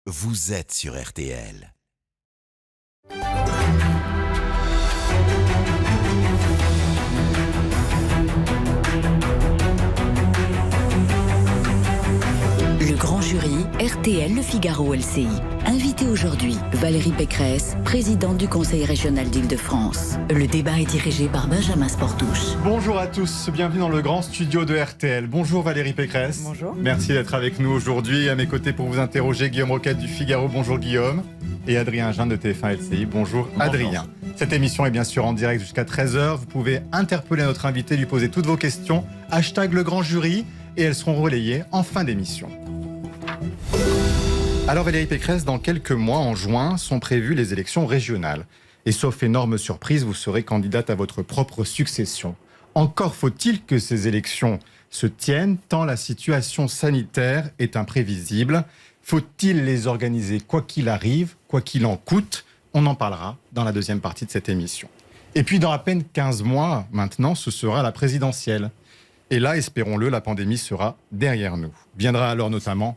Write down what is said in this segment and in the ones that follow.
Vous êtes sur RTL. Le grand jury, RTL Le Figaro LCI. Invité aujourd'hui, Valérie Pécresse, présidente du Conseil régional d'Île-de-France. Le débat est dirigé par Benjamin Sportouche. Bonjour à tous, bienvenue dans le grand studio de RTL. Bonjour Valérie Pécresse. Bonjour. Merci d'être avec nous aujourd'hui. À mes côtés pour vous interroger, Guillaume Roquette du Figaro. Bonjour Guillaume. Et Adrien Jeanne de TF1 LCI. Bonjour Adrien. Cette émission est bien sûr en direct jusqu'à 13h. Vous pouvez interpeller notre invité, lui poser toutes vos questions. Hashtag le grand jury et elles seront relayées en fin d'émission. Alors Valérie Pécresse, dans quelques mois, en juin, sont prévues les élections régionales. Et sauf énorme surprise, vous serez candidate à votre propre succession. Encore faut-il que ces élections se tiennent, tant la situation sanitaire est imprévisible. Faut-il les organiser quoi qu'il arrive, quoi qu'il en coûte? On en parlera dans la deuxième partie de cette émission. Et puis dans à peine 15 mois, maintenant, ce sera la présidentielle. Et là, espérons-le, la pandémie sera derrière nous. Viendra alors notamment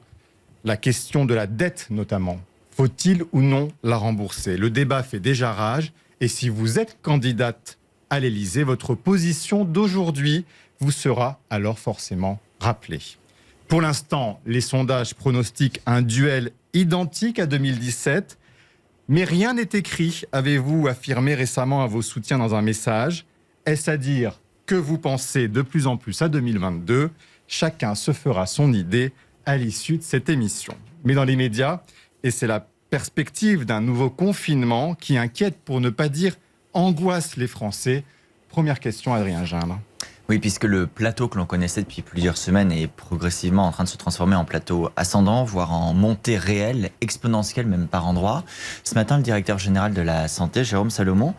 la question de la dette, notamment. Faut-il ou non la rembourser? Le débat fait déjà rage. Et si vous êtes candidate à l'Élysée, votre position d'aujourd'hui vous sera alors forcément rappelée. Pour l'instant, les sondages pronostiquent un duel identique à 2017. Mais rien n'est écrit, avez-vous affirmé récemment à vos soutiens dans un message. Est-ce à dire que vous pensez de plus en plus à 2022? Chacun se fera son idée à l'issue de cette émission. Mais dans les médias, et c'est la perspective d'un nouveau confinement qui inquiète, pour ne pas dire angoisse les Français. Première question, Adrien Jeanne. Oui, puisque le plateau que l'on connaissait depuis plusieurs semaines est progressivement en train de se transformer en plateau ascendant, voire en montée réelle, exponentielle même par endroits. Ce matin, le directeur général de la Santé, Jérôme Salomon,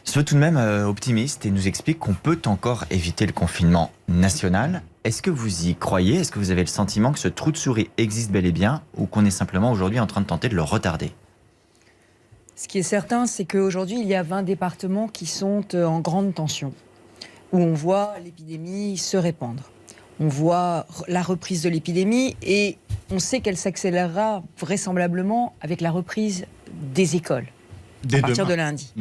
se veut tout de même optimiste et nous explique qu'on peut encore éviter le confinement national. Est-ce que vous y croyez? Est-ce que vous avez le sentiment que ce trou de souris existe bel et bien ou qu'on est simplement aujourd'hui en train de tenter de le retarder? Ce qui est certain, c'est qu'aujourd'hui, il y a 20 départements qui sont en grande tension, où on voit l'épidémie se répandre. On voit la reprise de l'épidémie et on sait qu'elle s'accélérera vraisemblablement avec la reprise des écoles. À partir de lundi.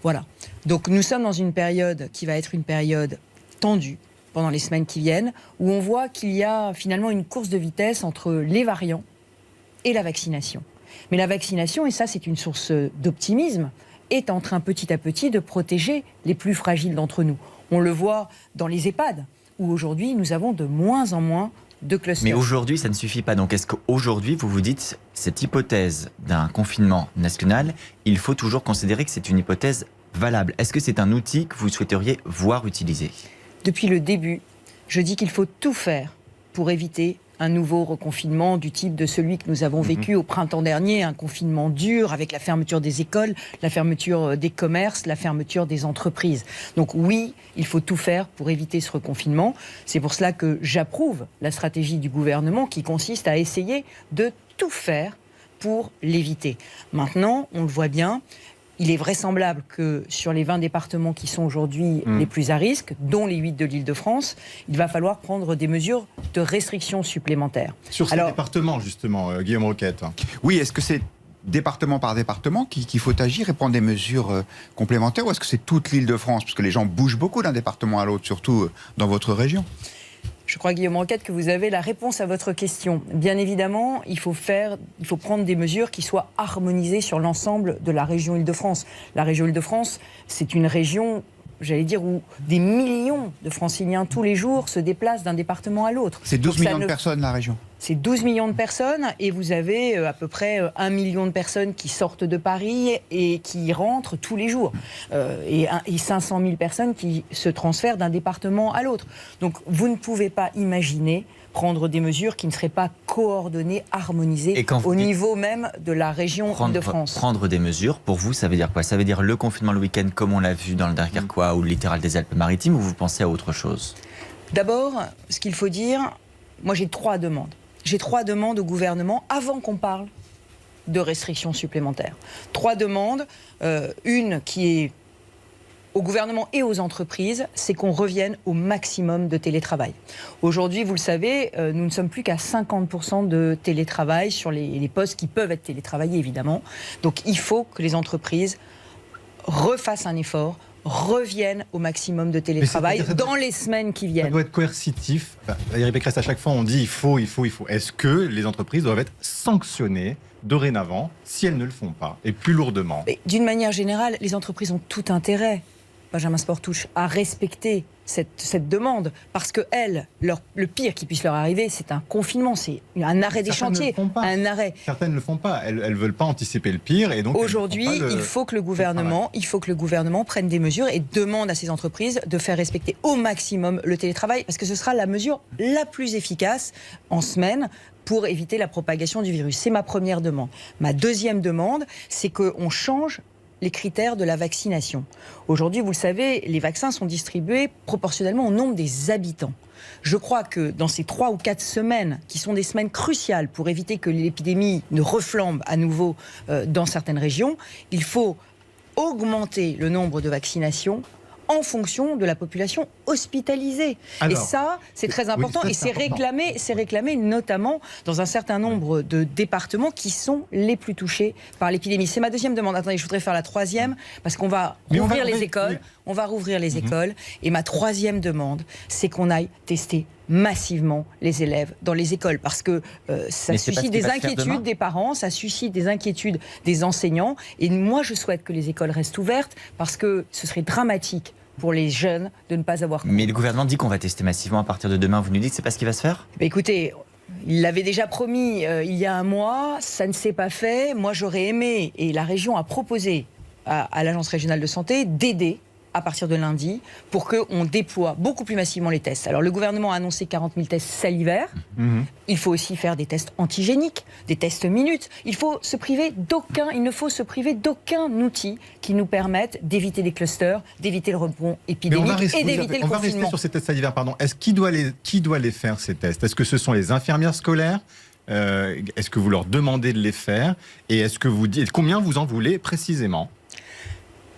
Voilà. Donc nous sommes dans une période qui va être une période tendue pendant les semaines qui viennent, où on voit qu'il y a finalement une course de vitesse entre les variants et la vaccination. Mais la vaccination, et ça c'est une source d'optimisme, est en train petit à petit de protéger les plus fragiles d'entre nous. On le voit dans les EHPAD, où aujourd'hui nous avons de moins en moins de clusters. Mais aujourd'hui, ça ne suffit pas. Donc est-ce qu'aujourd'hui, vous vous dites, cette hypothèse d'un confinement national, il faut toujours considérer que c'est une hypothèse valable? Est-ce que c'est un outil que vous souhaiteriez voir utilisé? Depuis le début, je dis qu'il faut tout faire pour éviter un nouveau reconfinement du type de celui que nous avons vécu au printemps dernier, un confinement dur avec la fermeture des écoles, la fermeture des commerces, la fermeture des entreprises. Donc oui, il faut tout faire pour éviter ce reconfinement. C'est pour cela que j'approuve la stratégie du gouvernement qui consiste à essayer de tout faire pour l'éviter. Maintenant, on le voit bien, il est vraisemblable que sur les 20 départements qui sont aujourd'hui les plus à risque, dont les 8 de l'Île-de-France, il va falloir prendre des mesures de restriction supplémentaires. Sur ces départements, justement, Guillaume Roquette. Oui, est-ce que c'est département par département qu'il faut agir et prendre des mesures complémentaires, ou est-ce que c'est toute l'Île-de-France? Parce que les gens bougent beaucoup d'un département à l'autre, surtout dans votre région. Je crois, Guillaume Roquette, que vous avez la réponse à votre question. Bien évidemment, il faut prendre des mesures qui soient harmonisées sur l'ensemble de la région Île-de-France. La région Île-de-France, c'est une région, j'allais dire, où des millions de Franciliens tous les jours se déplacent d'un département à l'autre. C'est 12 millions de personnes, la région. C'est 12 millions de personnes et vous avez à peu près 1 million de personnes qui sortent de Paris et qui rentrent tous les jours. Et 500 000 personnes qui se transfèrent d'un département à l'autre. Donc vous ne pouvez pas imaginer prendre des mesures qui ne seraient pas coordonnées, harmonisées au niveau même de la région de France. Prendre des mesures, pour vous, ça veut dire quoi? Ça veut dire le confinement le week-end comme on l'a vu dans le Dunkerquois ou le littoral des Alpes-Maritimes, ou vous pensez à autre chose? D'abord, ce qu'il faut dire, moi j'ai 3 demandes. J'ai 3 demandes au gouvernement avant qu'on parle de restrictions supplémentaires. 3 demandes, une qui est au gouvernement et aux entreprises, c'est qu'on revienne au maximum de télétravail. Aujourd'hui, vous le savez, nous ne sommes plus qu'à 50% de télétravail sur les postes qui peuvent être télétravaillés, évidemment. Donc il faut que les entreprises refassent un effort, reviennent au maximum de télétravail dans les semaines qui viennent. Ça doit être coercitif. Valérie Pécresse, à chaque fois, on dit il faut. Est-ce que les entreprises doivent être sanctionnées dorénavant si elles ne le font pas, et plus lourdement? D'une manière générale, les entreprises ont tout intérêt, Benjamin Sportouche, à respecter cette demande, parce que le pire qui puisse leur arriver, c'est un confinement, c'est un arrêt des chantiers, un arrêt. Certaines ne le font pas, elles ne veulent pas anticiper le pire, et donc aujourd'hui, il faut que le gouvernement prenne des mesures et demande à ces entreprises de faire respecter au maximum le télétravail, parce que ce sera la mesure la plus efficace en semaine pour éviter la propagation du virus. C'est ma première demande. Ma deuxième demande, c'est qu'on change les critères de la vaccination. Aujourd'hui, vous le savez, les vaccins sont distribués proportionnellement au nombre des habitants. Je crois que dans ces 3 ou 4 semaines, qui sont des semaines cruciales pour éviter que l'épidémie ne reflambe à nouveau dans certaines régions, il faut augmenter le nombre de vaccinations en fonction de la population hospitalisée. Alors, et ça, c'est très important, et c'est réclamé notamment dans un certain nombre de départements qui sont les plus touchés par l'épidémie. C'est ma deuxième demande. Attendez, je voudrais faire la troisième, parce qu'on va rouvrir les écoles. On va rouvrir les écoles. Et ma troisième demande, c'est qu'on aille tester massivement les élèves dans les écoles, parce que ça suscite des inquiétudes des parents, ça suscite des inquiétudes des enseignants, et moi je souhaite que les écoles restent ouvertes, parce que ce serait dramatique pour les jeunes de ne pas avoir cours. Mais le gouvernement dit qu'on va tester massivement à partir de demain, vous nous dites que c'est pas ce qui va se faire ? Écoutez, il l'avait déjà promis il y a un mois, ça ne s'est pas fait. Moi j'aurais aimé, et la région a proposé à l'Agence régionale de santé d'aider à partir de lundi, pour qu'on déploie beaucoup plus massivement les tests. Alors le gouvernement a annoncé 40 000 tests salivaires. Il faut aussi faire des tests antigéniques, des tests minutes. Il ne faut se priver d'aucun outil qui nous permette d'éviter des clusters, d'éviter le rebond épidémique et d'éviter le confinement. On va rester sur ces tests salivaires, pardon. Qui doit les faire, ces tests? Est-ce que ce sont les infirmières scolaires? Est-ce que vous leur demandez de les faire? Et est-ce que vous dites combien vous en voulez précisément?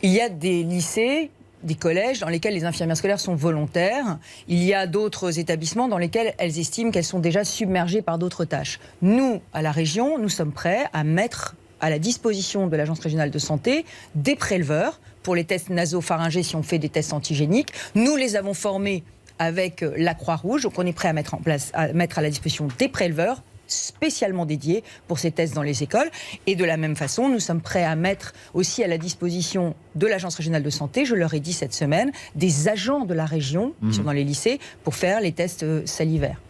Il y a des lycées, des collèges dans lesquels les infirmières scolaires sont volontaires. Il y a d'autres établissements dans lesquels elles estiment qu'elles sont déjà submergées par d'autres tâches. Nous, à la région, nous sommes prêts à mettre à la disposition de l'Agence régionale de santé des préleveurs pour les tests nasopharyngés si on fait des tests antigéniques. Nous les avons formés avec la Croix-Rouge, donc on est prêt à mettre à la disposition des préleveurs spécialement dédiés pour ces tests dans les écoles. Et de la même façon, nous sommes prêts à mettre aussi à la disposition de l'Agence régionale de santé, je leur ai dit cette semaine, des agents de la région qui sont dans les lycées pour faire les tests salivaires.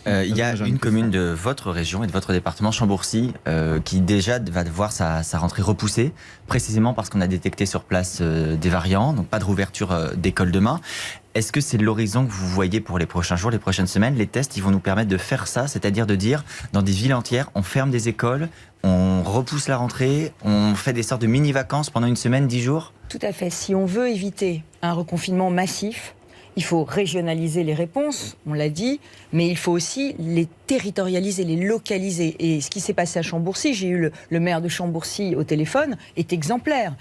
Il y a une commune de votre région et de votre département, Chambourcy, qui déjà va voir sa rentrée repoussée, précisément parce qu'on a détecté sur place des variants, donc pas de réouverture d'école demain. Est-ce que c'est l'horizon que vous voyez pour les prochains jours, les prochaines semaines? Les tests, ils vont nous permettre de faire ça, c'est-à-dire de dire, dans des villes entières, on ferme des écoles, on repousse la rentrée, on fait des sortes de mini-vacances pendant une semaine, 10 jours? Tout à fait. Si on veut éviter un reconfinement massif, il faut régionaliser les réponses, on l'a dit, mais il faut aussi les territorialiser, les localiser. Et ce qui s'est passé à Chambourcy, j'ai eu le maire de Chambourcy au téléphone, est exemplaire.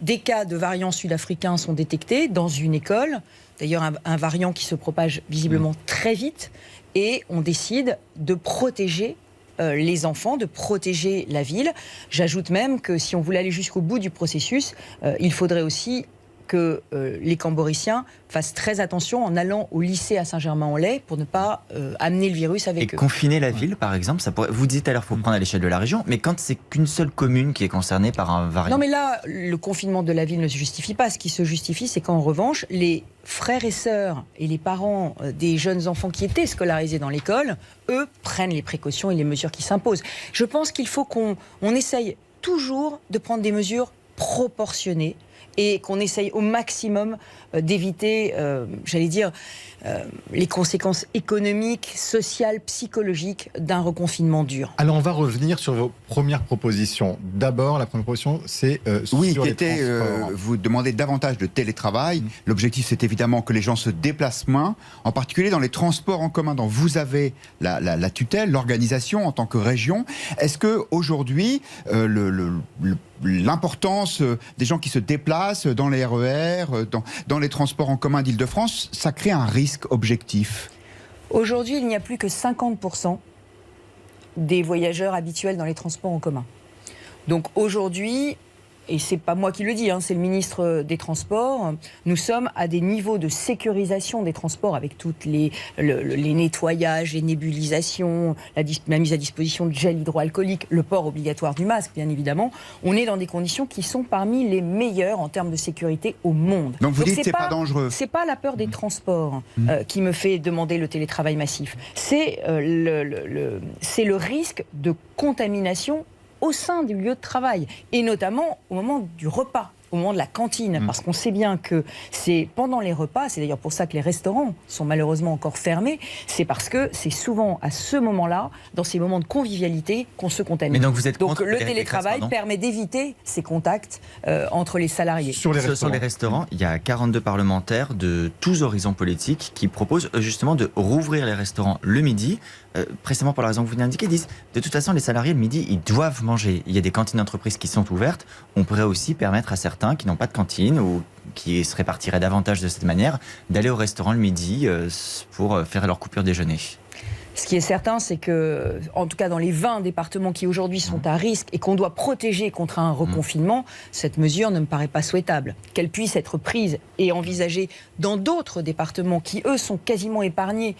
Des cas de variants sud-africains sont détectés dans une école, d'ailleurs un variant qui se propage visiblement très vite, et on décide de protéger les enfants, de protéger la ville. J'ajoute même que si on voulait aller jusqu'au bout du processus, il faudrait aussi que les Camboriciens fassent très attention en allant au lycée à Saint-Germain-en-Laye pour ne pas amener le virus avec eux. Et confiner la ville, par exemple, ça pourrait... Vous disiez tout à l'heure qu'il faut prendre à l'échelle de la région, mais quand c'est qu'une seule commune qui est concernée par un variant... Non, mais là, le confinement de la ville ne se justifie pas. Ce qui se justifie, c'est qu'en revanche, les frères et sœurs et les parents des jeunes enfants qui étaient scolarisés dans l'école, eux, prennent les précautions et les mesures qui s'imposent. Je pense qu'il faut qu'on essaye toujours de prendre des mesures proportionnées, et qu'on essaye au maximum d'éviter, les conséquences économiques, sociales, psychologiques d'un reconfinement dur. Alors on va revenir sur vos premières propositions. D'abord, la première proposition, c'est sur les transports. Vous demandez davantage de télétravail. L'objectif, c'est évidemment que les gens se déplacent moins, en particulier dans les transports en commun dont vous avez la tutelle, l'organisation en tant que région. Est-ce qu'aujourd'hui, l'importance des gens qui se déplacent, passe dans les RER, dans les transports en commun d'Île-de-France, ça crée un risque objectif? Aujourd'hui, il n'y a plus que 50% des voyageurs habituels dans les transports en commun. Donc aujourd'hui, et c'est pas moi qui le dis, c'est le ministre des Transports, nous sommes à des niveaux de sécurisation des transports avec toutes les nettoyages, les nébulisations, la mise à disposition de gel hydroalcoolique, le port obligatoire du masque, bien évidemment. On est dans des conditions qui sont parmi les meilleures en termes de sécurité au monde. Donc vous dites que c'est pas dangereux? C'est pas la peur des transports qui me fait demander le télétravail massif. C'est le risque de contamination au sein du lieu de travail, et notamment au moment du repas, au moment de la cantine, parce qu'on sait bien que c'est pendant les repas, c'est d'ailleurs pour ça que les restaurants sont malheureusement encore fermés, c'est parce que c'est souvent à ce moment-là, dans ces moments de convivialité, qu'on se contamine. Mais donc vous êtes contre le télétravail permet d'éviter ces contacts entre les salariés. Sur les restaurants, il y a 42 parlementaires de tous horizons politiques qui proposent justement de rouvrir les restaurants le midi, précisément pour la raison que vous venez d'indiquer, disent de toute façon les salariés le midi ils doivent manger. Il y a des cantines d'entreprise qui sont ouvertes, on pourrait aussi permettre à certains qui n'ont pas de cantine ou qui se répartiraient davantage de cette manière d'aller au restaurant le midi pour faire leur coupure déjeuner. Ce qui est certain, c'est que, en tout cas dans les 20 départements qui aujourd'hui sont à risque et qu'on doit protéger contre un reconfinement, cette mesure ne me paraît pas souhaitable. Qu'elle puisse être prise et envisagée dans d'autres départements qui, eux, sont quasiment épargnés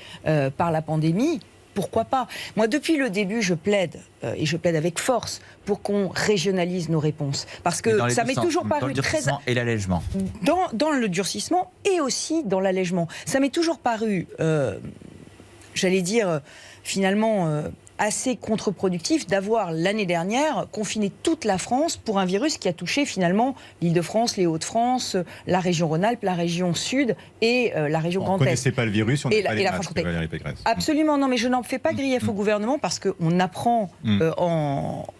par la pandémie, pourquoi pas? Moi, depuis le début, je plaide, et je plaide avec force, pour qu'on régionalise nos réponses. Parce que ça m'est toujours paru dans le durcissement et l'allègement. Dans le durcissement et aussi dans l'allègement. Ça m'est toujours paru, j'allais dire, finalement, assez contre-productif d'avoir l'année dernière confiné toute la France pour un virus qui a touché finalement l'Île-de-France, les Hauts-de-France, la région Rhône-Alpes, la région Sud et la région Grand Est. On ne connaissait pas le virus, on n'a pas les masques, Valérie Pécresse. Absolument, non, mais je n'en fais pas grief au gouvernement parce qu'on apprend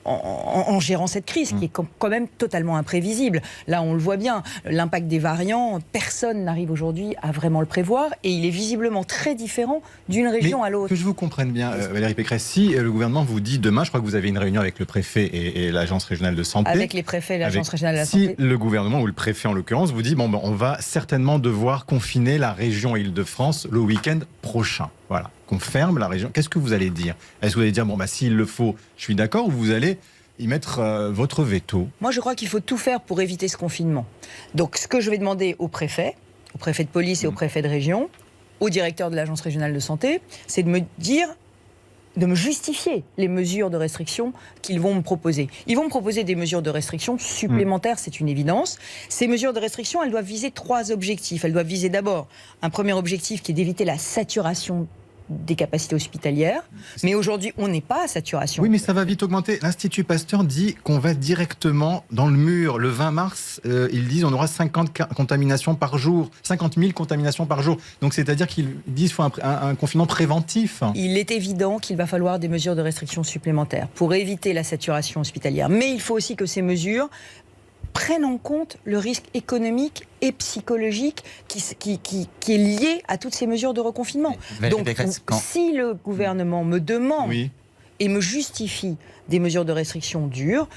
en gérant cette crise qui est quand même totalement imprévisible. Là, on le voit bien, l'impact des variants, personne n'arrive aujourd'hui à vraiment le prévoir et il est visiblement très différent d'une région à l'autre. Que je vous comprenne bien, Valérie Pécresse, si le gouvernement vous dit demain, je crois que vous avez une réunion avec le préfet et l'agence régionale de santé. Avec les préfets et l'agence régionale de la santé. Si le gouvernement ou le préfet en l'occurrence vous dit on va certainement devoir confiner la région Île-de-France le week-end prochain. Voilà, qu'on ferme la région. Qu'est-ce que vous allez dire? Est-ce que vous allez dire s'il le faut, je suis d'accord, ou vous allez y mettre votre veto? Moi, je crois qu'il faut tout faire pour éviter ce confinement. Donc, ce que je vais demander au préfet de police et au préfet de région, au directeur de l'agence régionale de santé, c'est de me justifier les mesures de restriction qu'ils vont me proposer. Ils vont me proposer des mesures de restriction supplémentaires, c'est une évidence. Ces mesures de restriction, elles doivent viser 3 objectifs. Elles doivent viser d'abord un premier objectif qui est d'éviter la saturation des capacités hospitalières. Mais aujourd'hui, on n'est pas à saturation. Oui, mais ça va vite augmenter. L'Institut Pasteur dit qu'on va directement dans le mur. Le 20 mars, ils disent qu'on aura 50 contaminations par jour, 50 000 contaminations par jour. Donc, c'est-à-dire qu'ils disent qu'il faut un confinement préventif. Il est évident qu'il va falloir des mesures de restriction supplémentaires pour éviter la saturation hospitalière. Mais il faut aussi que ces mesures prennent en compte le risque économique et psychologique qui est lié à toutes ces mesures de reconfinement. Donc, si le gouvernement me demande et me justifie des mesures de restriction dures,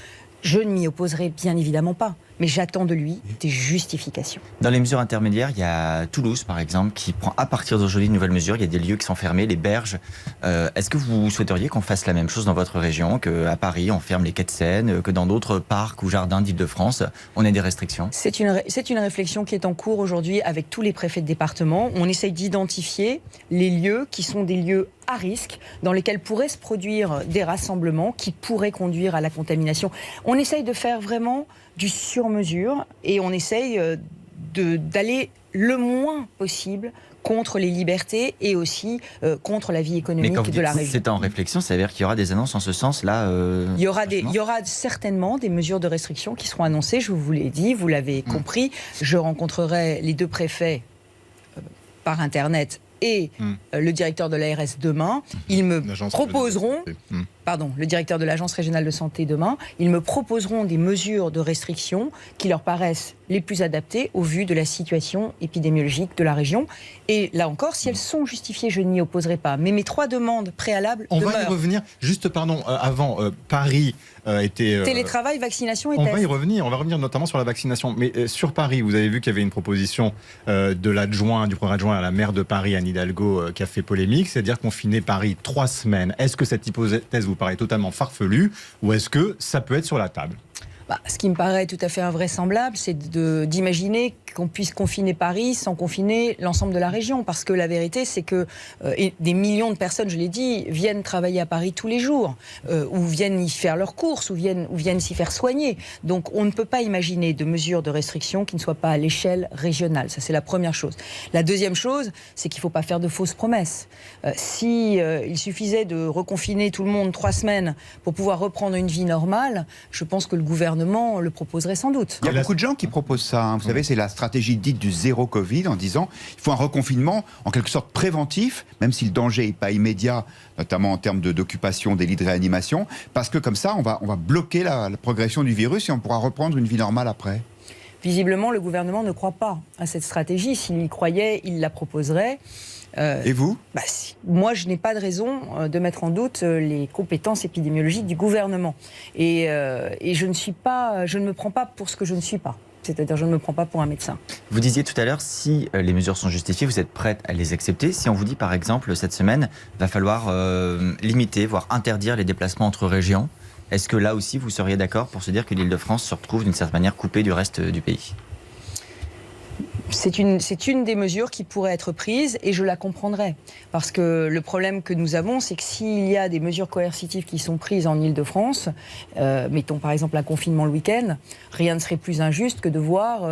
je ne m'y opposerai bien évidemment pas. Mais j'attends de lui des justifications. Dans les mesures intermédiaires, il y a Toulouse, par exemple, qui prend à partir d'aujourd'hui de nouvelles mesures. Il y a des lieux qui sont fermés, les berges. Est-ce que vous souhaiteriez qu'on fasse la même chose dans votre région, qu'à Paris, on ferme les quais de Seine, que dans d'autres parcs ou jardins d'Île-de-France, on ait des restrictions? C'est une réflexion qui est en cours aujourd'hui avec tous les préfets de département. On essaye d'identifier les lieux qui sont des lieux à risque, dans lesquels pourraient se produire des rassemblements qui pourraient conduire à la contamination. On essaye de faire vraiment du sur-mesure et on essaye d'aller le moins possible contre les libertés et aussi contre la vie économique de la région. C'est en réflexion, ça veut dire qu'il y aura des annonces en ce sens-là il y aura certainement des mesures de restriction qui seront annoncées, je vous l'ai dit, vous l'avez compris. Je rencontrerai les 2 préfets par Internet et le directeur de l'ARS demain. Ils me proposeront le directeur de l'Agence régionale de santé demain, ils me proposeront des mesures de restriction qui leur paraissent les plus adaptées au vu de la situation épidémiologique de la région. Et là encore, si elles sont justifiées, je n'y opposerai pas. Mais mes 3 demandes préalables On demeurent. va y revenir. Juste, avant, Paris était... Télétravail, vaccination et on tests. va y revenir. On va revenir notamment sur la vaccination. Mais sur Paris, vous avez vu qu'il y avait une proposition de l'adjoint, du premier adjoint à la maire de Paris, Anne Hidalgo, qui a fait polémique, c'est-à-dire confiner Paris 3 semaines. Est-ce que cette hypothèse vous paraît totalement farfelue ou est-ce que ça peut être sur la table ? Ce qui me paraît tout à fait invraisemblable, c'est d'imaginer qu'on puisse confiner Paris sans confiner l'ensemble de la région. Parce que la vérité, c'est que des millions de personnes, je l'ai dit, viennent travailler à Paris tous les jours, ou viennent y faire leurs courses, ou viennent s'y faire soigner. Donc on ne peut pas imaginer de mesures de restriction qui ne soient pas à l'échelle régionale. Ça, c'est la première chose. La deuxième chose, c'est qu'il ne faut pas faire de fausses promesses. Il suffisait de reconfiner tout le monde 3 semaines pour pouvoir reprendre une vie normale, je pense que le gouvernement le proposerait sans doute. Il y a beaucoup de gens qui proposent ça. Vous savez, c'est la stratégie dite du zéro Covid, en disant il faut un reconfinement en quelque sorte préventif, même si le danger n'est pas immédiat, notamment en termes d'occupation des lits de réanimation, parce que comme ça, on va bloquer la progression du virus et on pourra reprendre une vie normale après. Visiblement, le gouvernement ne croit pas à cette stratégie. S'il y croyait, il la proposerait. Et vous ? Moi, je n'ai pas de raison de mettre en doute les compétences épidémiologiques du gouvernement. Et je ne me prends pas pour ce que je ne suis pas. C'est-à-dire, je ne me prends pas pour un médecin. Vous disiez tout à l'heure, si les mesures sont justifiées, vous êtes prête à les accepter. Si on vous dit, par exemple, cette semaine, va falloir limiter, voire interdire les déplacements entre régions, est-ce que là aussi, vous seriez d'accord pour se dire que l'Île-de-France se retrouve d'une certaine manière coupée du reste du pays ? C'est une des mesures qui pourrait être prise et je la comprendrais. Parce que le problème que nous avons, c'est que s'il y a des mesures coercitives qui sont prises en Île-de-France, mettons par exemple un confinement le week-end, rien ne serait plus injuste que de voir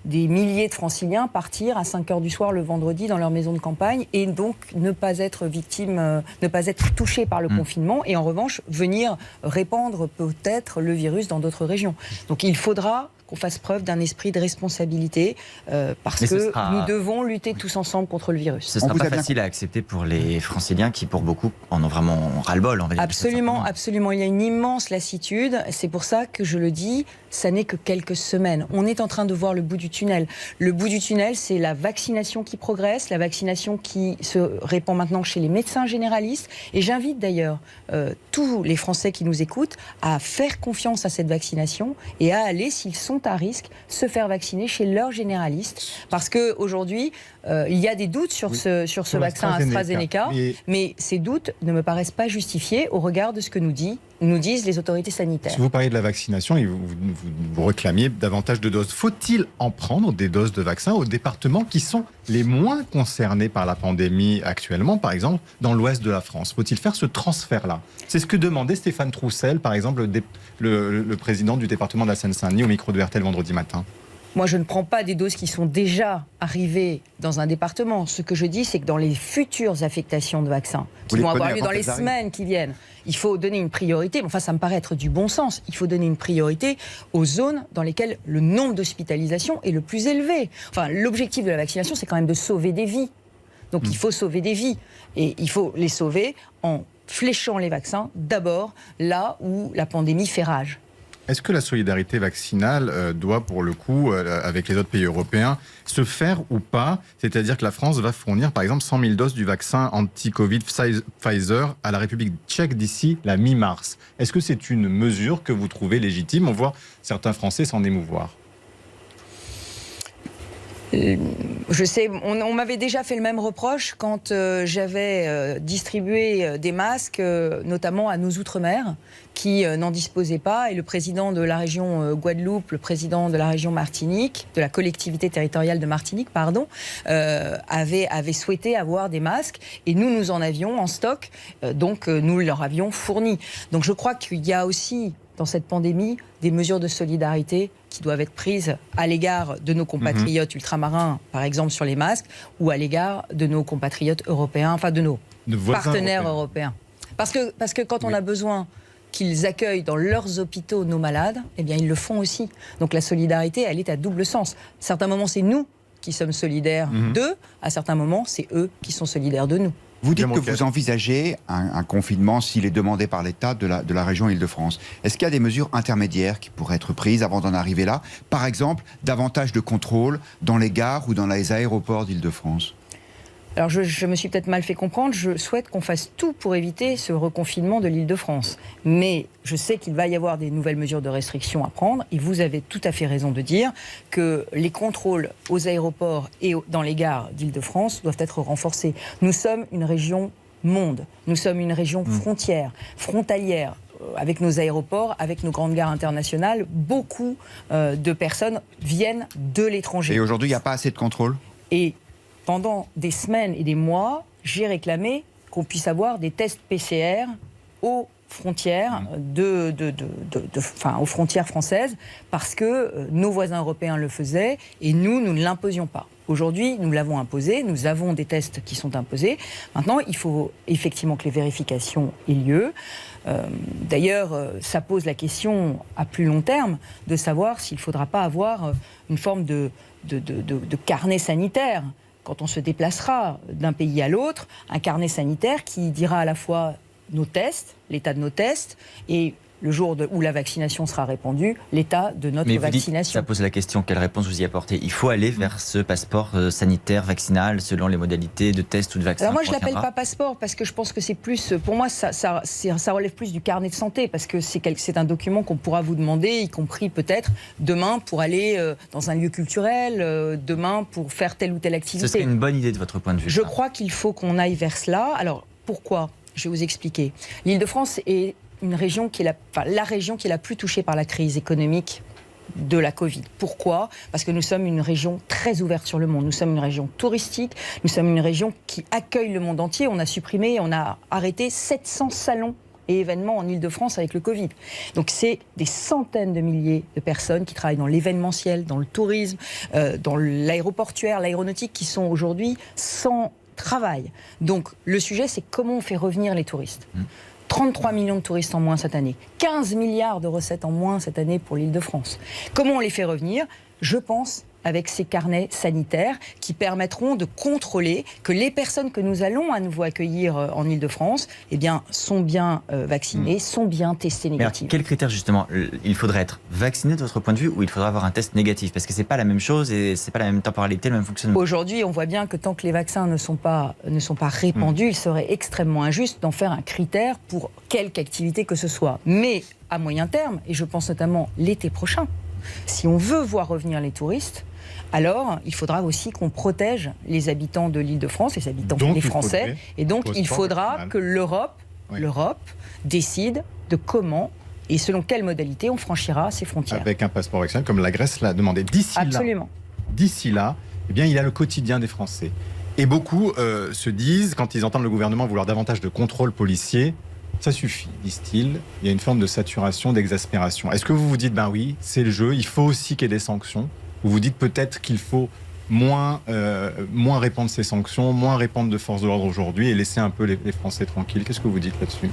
des milliers de Franciliens partir à 5h du soir le vendredi dans leur maison de campagne et donc ne pas être victimes, ne pas être touchés par le confinement et en revanche venir répandre peut-être le virus dans d'autres régions. Donc il faudra qu'on fasse preuve d'un esprit de responsabilité parce que nous devons lutter tous ensemble contre le virus. Ce ne sera pas facile à accepter pour les Franciliens qui, pour beaucoup, en ont vraiment ras-le-bol. Absolument, absolument. Il y a une immense lassitude. C'est pour ça que je le dis, ça n'est que quelques semaines. On est en train de voir le bout du tunnel. Le bout du tunnel, c'est la vaccination qui progresse, la vaccination qui se répand maintenant chez les médecins généralistes. Et j'invite d'ailleurs tous les Français qui nous écoutent à faire confiance à cette vaccination et à aller, s'ils sont à risque, se faire vacciner chez leur généraliste. Parce qu'aujourd'hui, il y a des doutes sur ce vaccin AstraZeneca, mais ces doutes ne me paraissent pas justifiés au regard de ce que nous disent les autorités sanitaires. Si vous parlez de la vaccination et vous réclamiez davantage de doses, faut-il en prendre des doses de vaccins aux départements qui sont les moins concernés par la pandémie actuellement, par exemple dans l'ouest de la France? Faut-il faire ce transfert-là? C'est ce que demandait Stéphane Troussel, par exemple, le président du département de la Seine-Saint-Denis au micro de RTL vendredi matin. Moi, je ne prends pas des doses qui sont déjà arrivées dans un département. Ce que je dis, c'est que dans les futures affectations de vaccins, qui vont avoir lieu dans les semaines qui viennent, il faut donner une priorité. Enfin, ça me paraît être du bon sens. Il faut donner une priorité aux zones dans lesquelles le nombre d'hospitalisations est le plus élevé. Enfin, l'objectif de la vaccination, c'est quand même de sauver des vies. Donc, il faut sauver des vies. Et il faut les sauver en fléchant les vaccins, d'abord, là où la pandémie fait rage. Est-ce que la solidarité vaccinale doit, pour le coup, avec les autres pays européens, se faire ou pas? C'est-à-dire que la France va fournir, par exemple, 100 000 doses du vaccin anti-Covid Pfizer à la République tchèque d'ici la mi-mars. Est-ce que c'est une mesure que vous trouvez légitime? On voit certains Français s'en émouvoir. Je sais, on m'avait déjà fait le même reproche quand j'avais distribué des masques, notamment à nos Outre-mer, qui n'en disposaient pas. Et le président de la région Guadeloupe, le président de la région Martinique, de la collectivité territoriale de Martinique, avait souhaité avoir des masques. Et nous en avions en stock, donc nous leur avions fourni. Donc je crois qu'il y a aussi, dans cette pandémie, des mesures de solidarité qui doivent être prises à l'égard de nos compatriotes ultramarins, par exemple sur les masques, ou à l'égard de nos compatriotes européens, enfin de nos partenaires européens. Parce que quand on a besoin qu'ils accueillent dans leurs hôpitaux nos malades, eh bien ils le font aussi. Donc la solidarité, elle est à double sens. À certains moments, c'est nous qui sommes solidaires d'eux, à certains moments, c'est eux qui sont solidaires de nous. Vous dites Guillaume que Roquette. vous envisagez un confinement s'il est demandé par l'État de la région Île-de-France. Est-ce qu'il y a des mesures intermédiaires qui pourraient être prises avant d'en arriver là? Par exemple, davantage de contrôle dans les gares ou dans les aéroports d'Île-de-France? Alors je me suis peut-être mal fait comprendre, je souhaite qu'on fasse tout pour éviter ce reconfinement de l'Île-de-France. Mais je sais qu'il va y avoir des nouvelles mesures de restriction à prendre et vous avez tout à fait raison de dire que les contrôles aux aéroports et dans les gares d'Île-de-France doivent être renforcés. Nous sommes une région monde, nous sommes une région frontalière. Avec nos aéroports, avec nos grandes gares internationales, beaucoup de personnes viennent de l'étranger. Et aujourd'hui, il n'y a pas assez de contrôle? Et pendant des semaines et des mois, j'ai réclamé qu'on puisse avoir des tests PCR aux frontières, aux frontières françaises, parce que nos voisins européens le faisaient et nous ne l'imposions pas. Aujourd'hui, nous l'avons imposé, nous avons des tests qui sont imposés. Maintenant, il faut effectivement que les vérifications aient lieu. D'ailleurs, ça pose la question à plus long terme de savoir s'il ne faudra pas avoir une forme de carnet sanitaire quand on se déplacera d'un pays à l'autre, un carnet sanitaire qui dira à la fois nos tests, l'état de nos tests, et le jour où la vaccination sera répandue, l'état de notre Mais vous dites, vaccination. ça pose la question, quelle réponse vous y apportez? Il faut aller vers ce passeport sanitaire, vaccinal, selon les modalités de test ou de vaccin. Alors moi, je ne qu'on l'appelle retiendra. pas passeport parce que je pense que c'est plus... Pour moi, ça relève plus du carnet de santé parce que c'est un document qu'on pourra vous demander, y compris peut-être demain pour aller dans un lieu culturel, demain pour faire telle ou telle activité. Ce serait une bonne idée de votre point de vue. Je ça. crois qu'il faut qu'on aille vers cela. Alors, pourquoi? Je vais vous expliquer. L'Île-de-France est une région qui est la région qui est la plus touchée par la crise économique de la Covid. Pourquoi? Parce que nous sommes une région très ouverte sur le monde. Nous sommes une région touristique, nous sommes une région qui accueille le monde entier. On a arrêté 700 salons et événements en Île-de-France avec le Covid. Donc c'est des centaines de milliers de personnes qui travaillent dans l'événementiel, dans le tourisme, dans l'aéroportuaire, l'aéronautique, qui sont aujourd'hui sans travail. Donc le sujet, c'est comment on fait revenir les touristes. 33 millions de touristes en moins cette année, 15 milliards de recettes en moins cette année pour l'Île-de-France. Comment on les fait revenir? Je pense avec ces carnets sanitaires qui permettront de contrôler que les personnes que nous allons à nouveau accueillir en Île-de-France sont bien vaccinées, sont bien testées Mais alors, négatives. quels critères justement? Il faudrait être vacciné de votre point de vue ou il faudrait avoir un test négatif? Parce que c'est pas la même chose et c'est pas la même temporalité, le même fonctionnement. Aujourd'hui, on voit bien que tant que les vaccins ne sont pas répandus, il serait extrêmement injuste d'en faire un critère pour quelque activité que ce soit. Mais à moyen terme, et je pense notamment l'été prochain, si on veut voir revenir les touristes, alors il faudra aussi qu'on protège les habitants de l'Île-de-France, les habitants, Donc, les il Français. faudrait Et donc il passeport faudra vaccinal. que l'Europe décide de comment et selon quelle modalité on franchira ces frontières. Avec un passeport vaccinal, comme la Grèce l'a demandé. Absolument. D'ici là, eh bien, il y a le quotidien des Français. Et beaucoup se disent, quand ils entendent le gouvernement vouloir davantage de contrôle policier, ça suffit, disent-ils. Il y a une forme de saturation, d'exaspération. Est-ce que vous vous dites, ben oui, c'est le jeu, il faut aussi qu'il y ait des sanctions? Ou vous dites peut-être qu'il faut moins répandre ces sanctions, moins répandre de force de l'ordre aujourd'hui et laisser un peu les Français tranquilles? Qu'est-ce que vous dites là-dessus?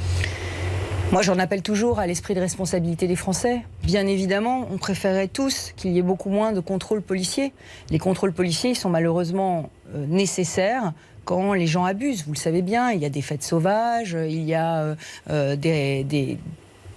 Moi, j'en appelle toujours à l'esprit de responsabilité des Français. Bien évidemment, on préférerait tous qu'il y ait beaucoup moins de contrôles policiers. Les contrôles policiers, ils sont malheureusement nécessaires quand les gens abusent. Vous le savez bien, il y a des fêtes sauvages, il y a des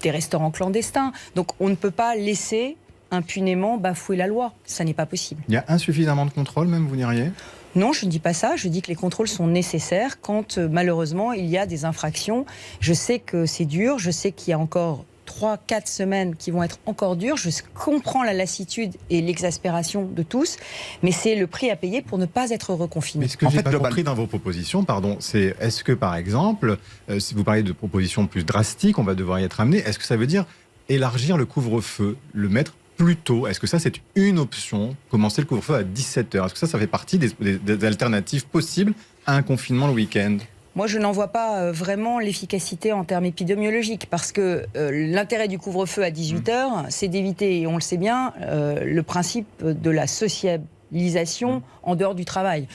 restaurants clandestins. Donc, on ne peut pas laisser impunément bafouer la loi. Ça n'est pas possible. Il y a insuffisamment de contrôle, même, vous diriez? Non, je ne dis pas ça. Je dis que les contrôles sont nécessaires quand, malheureusement, il y a des infractions. Je sais que c'est dur. Je sais qu'il y a encore 3-4 semaines qui vont être encore dures. Je comprends la lassitude et l'exaspération de tous. Mais c'est le prix à payer pour ne pas être reconfiné. Mais ce que j'ai pas compris dans vos propositions, pardon, c'est est-ce que, par exemple, si vous parlez de propositions plus drastiques, on va devoir y être amené, est-ce que ça veut dire élargir le couvre-feu, le mettre plus tôt? Est-ce que ça, c'est une option? Commencer le couvre-feu à 17h. Est-ce que ça fait partie des alternatives possibles à un confinement le week-end? Moi, je n'en vois pas vraiment l'efficacité en termes épidémiologiques, parce que l'intérêt du couvre-feu à 18h, c'est d'éviter, et on le sait bien, le principe de la sociabilité socialisation en dehors du travail.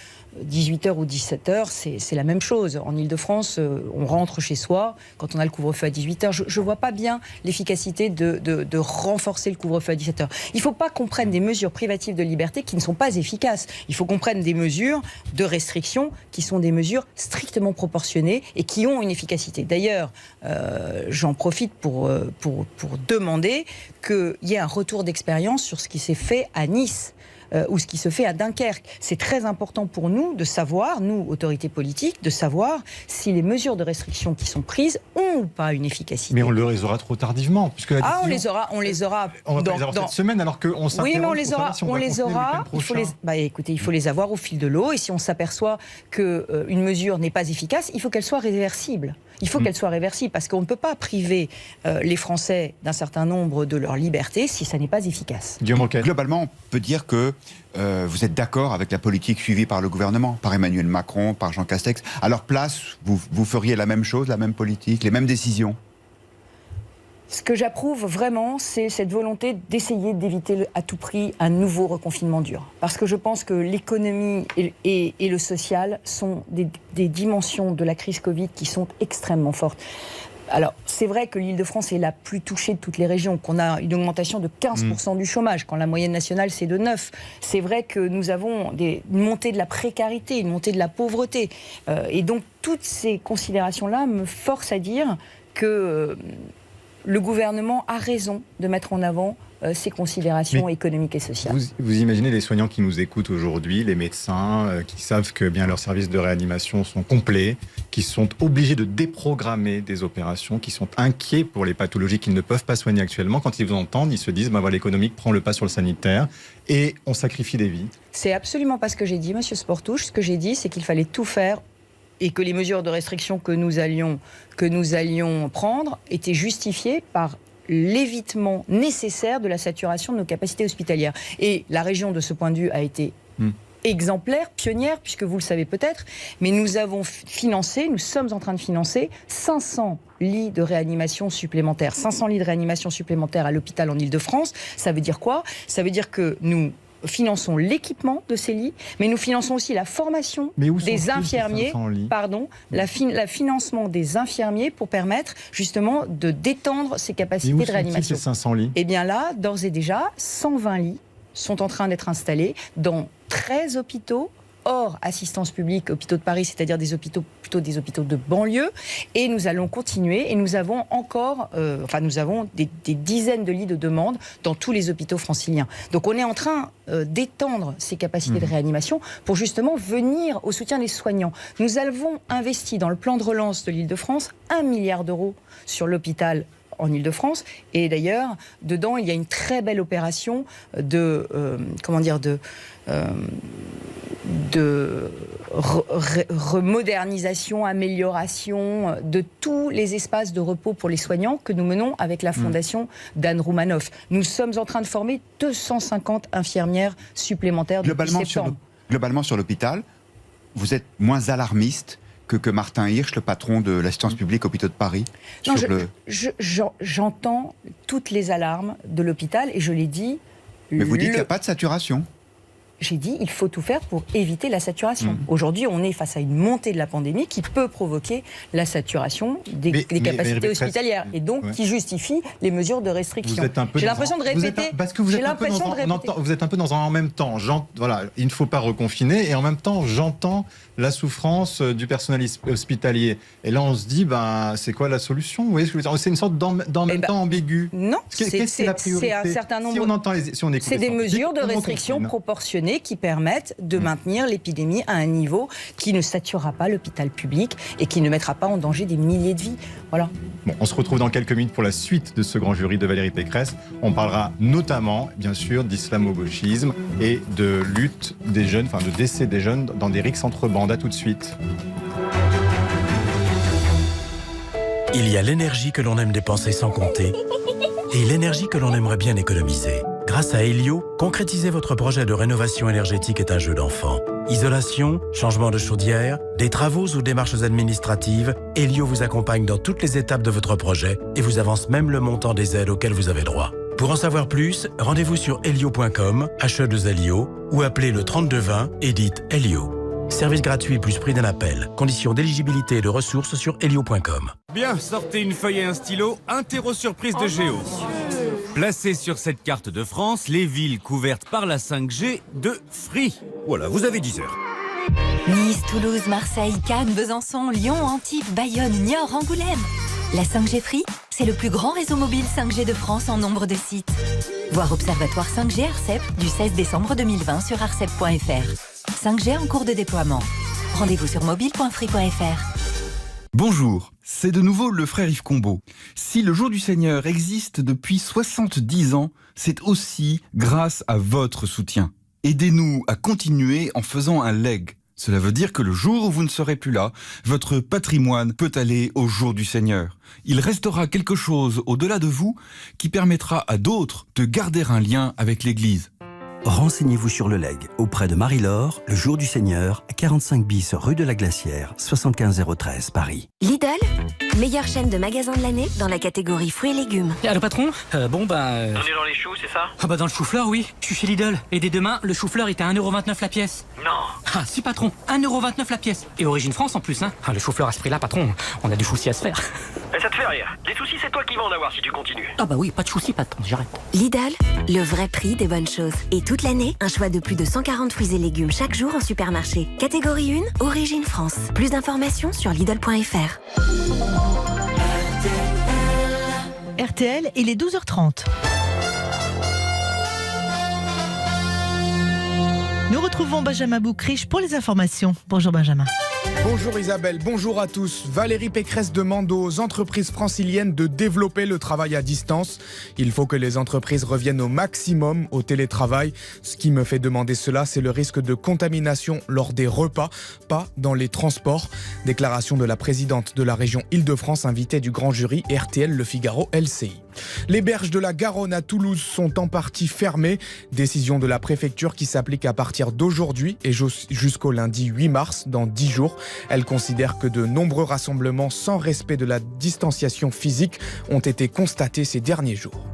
18h ou 17h, c'est la même chose. En Ile-de-France, on rentre chez soi quand on a le couvre-feu à 18h. Je ne vois pas bien l'efficacité de renforcer le couvre-feu à 17h. Il ne faut pas qu'on prenne des mesures privatives de liberté qui ne sont pas efficaces. Il faut qu'on prenne des mesures de restriction qui sont des mesures strictement proportionnées et qui ont une efficacité. D'ailleurs, j'en profite pour demander qu'il y ait un retour d'expérience sur ce qui s'est fait à Nice. Ou ce qui se fait à Dunkerque. C'est très important pour nous de savoir, nous, autorités politiques, de savoir si les mesures de restriction qui sont prises ont ou pas une efficacité. Mais on les aura trop tardivement. Puisque on les aura. On va pas les avoir cette semaine alors qu'on s'interroge. Oui, mais on les aura. Écoutez, il faut les avoir au fil de l'eau. Et si on s'aperçoit qu'une mesure n'est pas efficace, il faut qu'elle soit réversible. Il faut qu'elle soit réversible parce qu'on ne peut pas priver les Français d'un certain nombre de leur liberté si ça n'est pas efficace. Globalement, on peut dire que vous êtes d'accord avec la politique suivie par le gouvernement, par Emmanuel Macron, par Jean Castex. À leur place, vous feriez la même chose, la même politique, les mêmes décisions ? Ce que j'approuve vraiment, c'est cette volonté d'essayer d'éviter à tout prix un nouveau reconfinement dur. Parce que je pense que l'économie et le social sont des dimensions de la crise Covid qui sont extrêmement fortes. Alors, c'est vrai que l'Île-de-France est la plus touchée de toutes les régions, qu'on a une augmentation de 15% du chômage, quand la moyenne nationale, c'est de 9%. C'est vrai que nous avons une montée de la précarité, une montée de la pauvreté. Et donc, toutes ces considérations-là me forcent à dire que le gouvernement a raison de mettre en avant ces considérations économiques et sociales. Vous imaginez les soignants qui nous écoutent aujourd'hui, les médecins qui savent que leurs services de réanimation sont complets, qui sont obligés de déprogrammer des opérations, qui sont inquiets pour les pathologies qu'ils ne peuvent pas soigner actuellement. Quand ils vous entendent, ils se disent l'économique prend le pas sur le sanitaire et on sacrifie des vies. C'est absolument pas ce que j'ai dit, Monsieur Sportouche. Ce que j'ai dit, c'est qu'il fallait tout faire et que les mesures de restriction que nous allions prendre étaient justifiées par l'évitement nécessaire de la saturation de nos capacités hospitalières. Et la région, de ce point de vue, a été exemplaire, pionnière, puisque vous le savez peut-être, mais nous sommes en train de financer 500 lits de réanimation supplémentaires. 500 lits de réanimation supplémentaires à l'hôpital en Ile-de-France. Ça veut dire quoi ? Ça veut dire que nous finançons l'équipement de ces lits, mais nous finançons aussi la formation des infirmiers, le financement des infirmiers pour permettre justement de détendre ces capacités de réanimation. Ces 500 lits ? Eh bien là, d'ores et déjà, 120 lits sont en train d'être installés dans 13 hôpitaux, hors assistance publique, hôpitaux de Paris, c'est-à-dire plutôt des hôpitaux de banlieue. Et nous allons continuer. Et nous avons des dizaines de lits de demande dans tous les hôpitaux franciliens. Donc on est en train d'étendre ces capacités de réanimation pour justement venir au soutien des soignants. Nous avons investi dans le plan de relance de l'Île-de-France 1 milliard d'euros sur l'hôpital en Ile-de-France. Et d'ailleurs, dedans, il y a une très belle opération de remodernisation, amélioration de tous les espaces de repos pour les soignants que nous menons avec la fondation d'Anne Roumanoff. Nous sommes en train de former 250 infirmières supplémentaires depuis septembre. Globalement, sur l'hôpital, vous êtes moins alarmiste que Martin Hirsch, le patron de l'assistance publique Hôpitaux de Paris? Non, j'entends toutes les alarmes de l'hôpital et je l'ai dit. Mais vous dites qu'il n'y a pas de saturation. J'ai dit il faut tout faire pour éviter la saturation. Aujourd'hui, on est face à une montée de la pandémie qui peut provoquer la saturation des capacités hospitalières et donc qui justifie les mesures de restriction. J'ai l'impression de répéter. Vous êtes un peu dans un en même temps. Il ne faut pas reconfiner et en même temps, j'entends la souffrance du personnel hospitalier. Et là, on se dit, c'est quoi la solution? Vous voyez ce que je veux dire? C'est une sorte d'en même temps ambigu. Non, c'est un certain nombre. C'est des mesures de restriction proportionnées qui permettent de maintenir l'épidémie à un niveau qui ne saturera pas l'hôpital public et qui ne mettra pas en danger des milliers de vies. Voilà. Bon, on se retrouve dans quelques minutes pour la suite de ce grand jury de Valérie Pécresse. On parlera notamment, bien sûr, d'islamo-gauchisme et de lutte des jeunes, de décès des jeunes dans des rixes entre bandes. À tout de suite. Il y a l'énergie que l'on aime dépenser sans compter et l'énergie que l'on aimerait bien économiser. Grâce à Elio, concrétiser votre projet de rénovation énergétique est un jeu d'enfant. Isolation, changement de chaudière, des travaux ou démarches administratives, Elio vous accompagne dans toutes les étapes de votre projet et vous avance même le montant des aides auxquelles vous avez droit. Pour en savoir plus, rendez-vous sur helio.com, HE2LIO, ou appelez le 3220 et dites Helio. Service gratuit plus prix d'un appel. Conditions d'éligibilité et de ressources sur helio.com. Bien, sortez une feuille et un stylo. Interro surprise de Géo. Placez sur cette carte de France les villes couvertes par la 5G de Free. Voilà, vous avez 10 heures. Nice, Toulouse, Marseille, Cannes, Besançon, Lyon, Antibes, Bayonne, Niort, Angoulême. La 5G Free, c'est le plus grand réseau mobile 5G de France en nombre de sites. Voir Observatoire 5G ARCEP du 16 décembre 2020 sur arcep.fr. 5G en cours de déploiement. Rendez-vous sur mobile.free.fr. Bonjour, c'est de nouveau le frère Yves Combeau. Si le Jour du Seigneur existe depuis 70 ans, c'est aussi grâce à votre soutien. Aidez-nous à continuer en faisant un leg. Cela veut dire que le jour où vous ne serez plus là, votre patrimoine peut aller au Jour du Seigneur. Il restera quelque chose au-delà de vous qui permettra à d'autres de garder un lien avec l'Église. Renseignez-vous sur le leg auprès de Marie-Laure, le Jour du Seigneur, 45 bis rue de la Glacière, 75 013 Paris. Lidl, meilleure chaîne de magasins de l'année dans la catégorie fruits et légumes. Allô patron, On est dans les choux, c'est ça? Ah bah dans le chou-fleur, oui. Je suis chez Lidl. Et dès demain, le chou-fleur est à 1,29€ la pièce. Non. Ah si patron, 1,29€ la pièce. Et origine France en plus, hein. Ah, le chou-fleur à ce prix-là, patron, on a du souci à se faire. Et ça te fait rire. Les soucis, c'est toi qui vas en avoir si tu continues. Ah bah oui, pas de souci, patron, j'arrête. Lidl, le vrai prix des bonnes choses. Et toute l'année, un choix de plus de 140 fruits et légumes chaque jour en supermarché. Catégorie 1, origine France. Plus d'informations sur Lidl.fr. RTL, il est 12h30. Nous retrouvons Benjamin Boucriche pour les informations. Bonjour Benjamin. Bonjour Isabelle, bonjour à tous. Valérie Pécresse demande aux entreprises franciliennes de développer le travail à distance. Il faut que les entreprises reviennent au maximum au télétravail. Ce qui me fait demander cela, c'est le risque de contamination lors des repas, pas dans les transports. Déclaration de la présidente de la région Île-de-France, invitée du grand jury RTL Le Figaro LCI. Les berges de la Garonne à Toulouse sont en partie fermées. Décision de la préfecture qui s'applique à partir d'aujourd'hui et jusqu'au lundi 8 mars, dans 10 jours. Elle considère que de nombreux rassemblements sans respect de la distanciation physique ont été constatés ces derniers jours.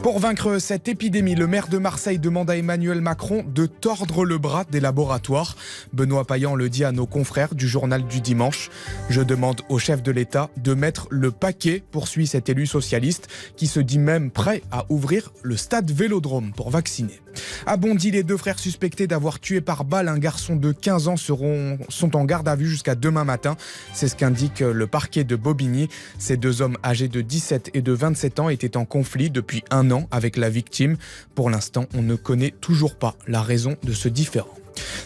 Pour vaincre cette épidémie, le maire de Marseille demande à Emmanuel Macron de tordre le bras des laboratoires. Benoît Payan le dit à nos confrères du journal du dimanche. Je demande au chef de l'État de mettre le paquet, poursuit cet élu socialiste, qui se dit même prêt à ouvrir le stade Vélodrome pour vacciner. À Bondy, les deux frères suspectés d'avoir tué par balle un garçon de 15 ans sont en garde à vue jusqu'à demain matin. C'est ce qu'indique le parquet de Bobigny. Ces deux hommes âgés de 17 et de 27 ans étaient en conflit depuis un an avec la victime. Pour l'instant, on ne connaît toujours pas la raison de ce différend.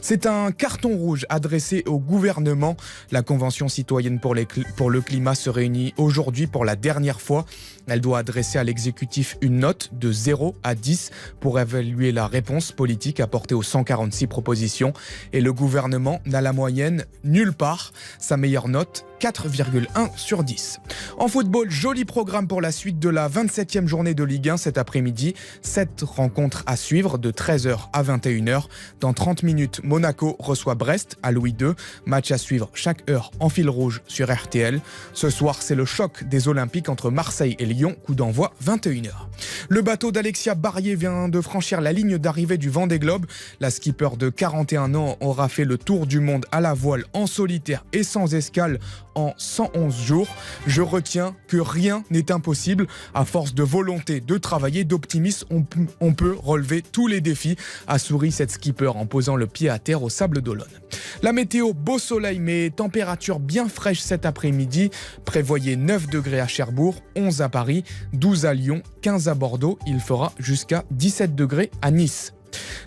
C'est un carton rouge adressé au gouvernement. La Convention citoyenne pour le climat se réunit aujourd'hui pour la dernière fois. Elle doit adresser à l'exécutif une note de 0 à 10 pour évaluer la réponse politique apportée aux 146 propositions. Et le gouvernement n'a la moyenne nulle part. Sa meilleure note, 4,1 sur 10. En football, joli programme pour la suite de la 27e journée de Ligue 1 cet après-midi. 7 rencontres à suivre de 13h à 21h. Dans 30 minutes, Monaco reçoit Brest à Louis II. Match à suivre chaque heure en fil rouge sur RTL. Ce soir, c'est le choc des Olympiques entre Marseille et Lyon. Coup d'envoi 21h. Le bateau d'Alexia Barrier vient de franchir la ligne d'arrivée du Vendée Globe. La skipper de 41 ans aura fait le tour du monde à la voile en solitaire et sans escale en 111 jours. Je retiens que rien n'est impossible. À force de volonté, de travailler, d'optimisme, on peut relever tous les défis, a souri cette skipper en posant le pied à terre au Sable d'Olonne. La météo, beau soleil mais température bien fraîche cet après-midi. Prévoyez 9 degrés à Cherbourg, 11 à Paris, 12 à Lyon, 15 à Bordeaux. Il fera jusqu'à 17 degrés à Nice.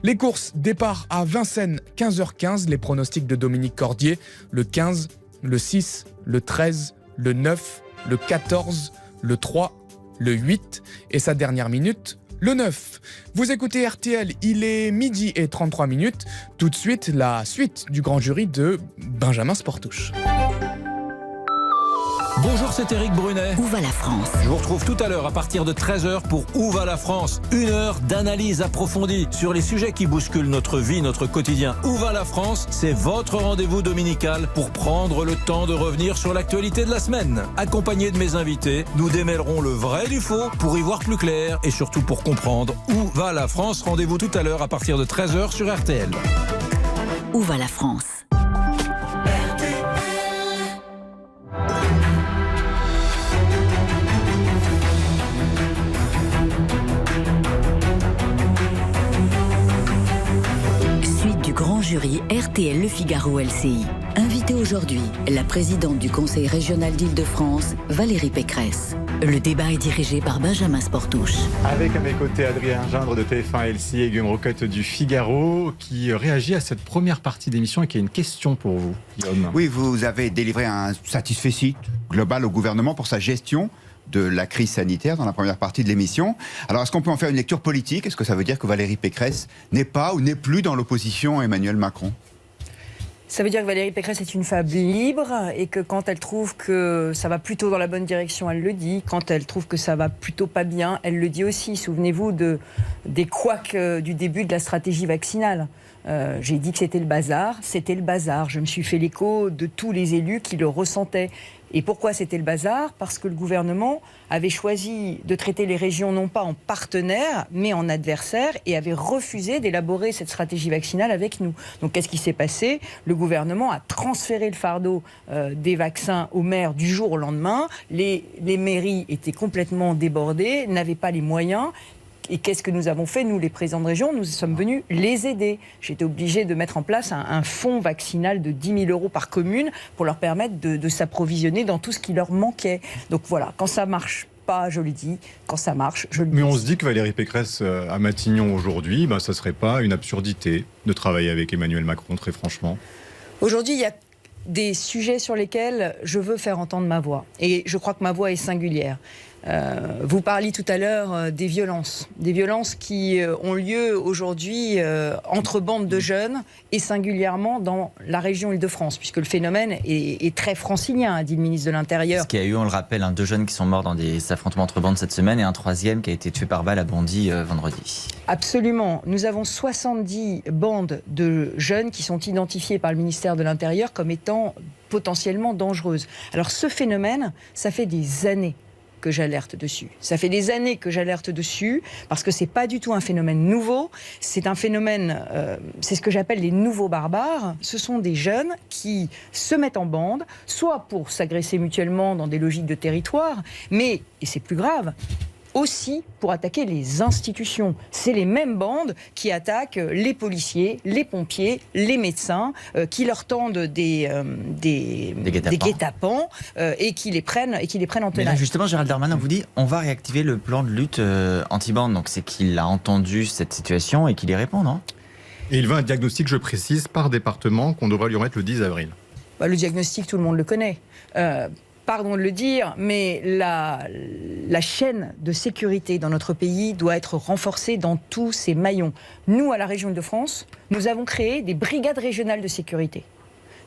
Les courses, départ à Vincennes, 15h15. Les pronostics de Dominique Cordier, le 15, le 6, le 13, le 9, le 14, le 3, le 8 et sa dernière minute, le 9. Vous écoutez RTL, il est midi et 33 minutes. Tout de suite, la suite du grand jury de Benjamin Sportouche. Bonjour, c'est Éric Brunet. Où va la France? Je vous retrouve tout à l'heure à partir de 13h pour Où va la France? 1 heure d'analyse approfondie sur les sujets qui bousculent notre vie, notre quotidien. Où va la France? C'est votre rendez-vous dominical pour prendre le temps de revenir sur l'actualité de la semaine. Accompagné de mes invités, nous démêlerons le vrai du faux pour y voir plus clair et surtout pour comprendre où va la France. Rendez-vous tout à l'heure à partir de 13h sur RTL. Où va la France? Grand jury RTL Le Figaro LCI. Invitée aujourd'hui, la présidente du Conseil régional d'Île-de-France, Valérie Pécresse. Le débat est dirigé par Benjamin Sportouche. Avec à mes côtés Adrien Gindre de TF1 LCI et Guillaume Rocotte du Figaro qui réagit à cette première partie d'émission et qui a une question pour vous, Guillaume. Oui, vous avez délivré un satisfecit global au gouvernement pour sa gestion de la crise sanitaire dans la première partie de l'émission. Alors, est-ce qu'on peut en faire une lecture politique? Est-ce que ça veut dire que Valérie Pécresse n'est pas ou n'est plus dans l'opposition à Emmanuel Macron? Ça veut dire que Valérie Pécresse est une femme libre et que quand elle trouve que ça va plutôt dans la bonne direction, elle le dit. Quand elle trouve que ça va plutôt pas bien, elle le dit aussi. Souvenez-vous des couacs du début de la stratégie vaccinale. J'ai dit que c'était le bazar. C'était le bazar. Je me suis fait l'écho de tous les élus qui le ressentaient. Et pourquoi c'était le bazar? Parce que le gouvernement avait choisi de traiter les régions non pas en partenaires, mais en adversaires, et avait refusé d'élaborer cette stratégie vaccinale avec nous. Donc qu'est-ce qui s'est passé? Le gouvernement a transféré le fardeau des vaccins aux maires du jour au lendemain. Les mairies étaient complètement débordées, n'avaient pas les moyens. Et qu'est-ce que nous avons fait, nous, les présidents de région? Nous sommes venus les aider. J'étais obligée de mettre en place un fonds vaccinal de 10 000 € par commune pour leur permettre de s'approvisionner dans tout ce qui leur manquait. Donc voilà, quand ça marche pas, je le dis. Quand ça marche, je le dis. Mais on se dit que Valérie Pécresse à Matignon aujourd'hui, ça ne serait pas une absurdité de travailler avec Emmanuel Macron, très franchement. Aujourd'hui, il y a des sujets sur lesquels je veux faire entendre ma voix. Et je crois que ma voix est singulière. Vous parliez tout à l'heure des violences qui ont lieu aujourd'hui entre bandes de jeunes et singulièrement dans la région Île-de-France, puisque le phénomène est très francilien, a dit le ministre de l'Intérieur. Ce qu'il y a eu, on le rappelle, 2 jeunes qui sont morts dans des affrontements entre bandes cette semaine et un 3e qui a été tué par balle à Bondy vendredi. Absolument. Nous avons 70 bandes de jeunes qui sont identifiées par le ministère de l'Intérieur comme étant potentiellement dangereuses. Alors ce phénomène, ça fait des années que j'alerte dessus. Ça fait des années que j'alerte dessus parce que c'est pas du tout un phénomène nouveau. C'est un phénomène, c'est ce que j'appelle les nouveaux barbares. Ce sont des jeunes qui se mettent en bande, soit pour s'agresser mutuellement dans des logiques de territoire, mais, et c'est plus grave, aussi pour attaquer les institutions. C'est les mêmes bandes qui attaquent les policiers, les pompiers, les médecins, qui leur tendent des guet-apens et qui les prennent en tenaille. Mais là, justement, Gérald Darmanin vous dit on va réactiver le plan de lutte anti-bande. Donc c'est qu'il a entendu cette situation et qu'il y répond, non? Et il veut un diagnostic, je précise, par département qu'on devra lui remettre le 10 avril. Le diagnostic, tout le monde le connaît. Pardon de le dire, mais la chaîne de sécurité dans notre pays doit être renforcée dans tous ses maillons. Nous, à la région Île-de-France, nous avons créé des brigades régionales de sécurité.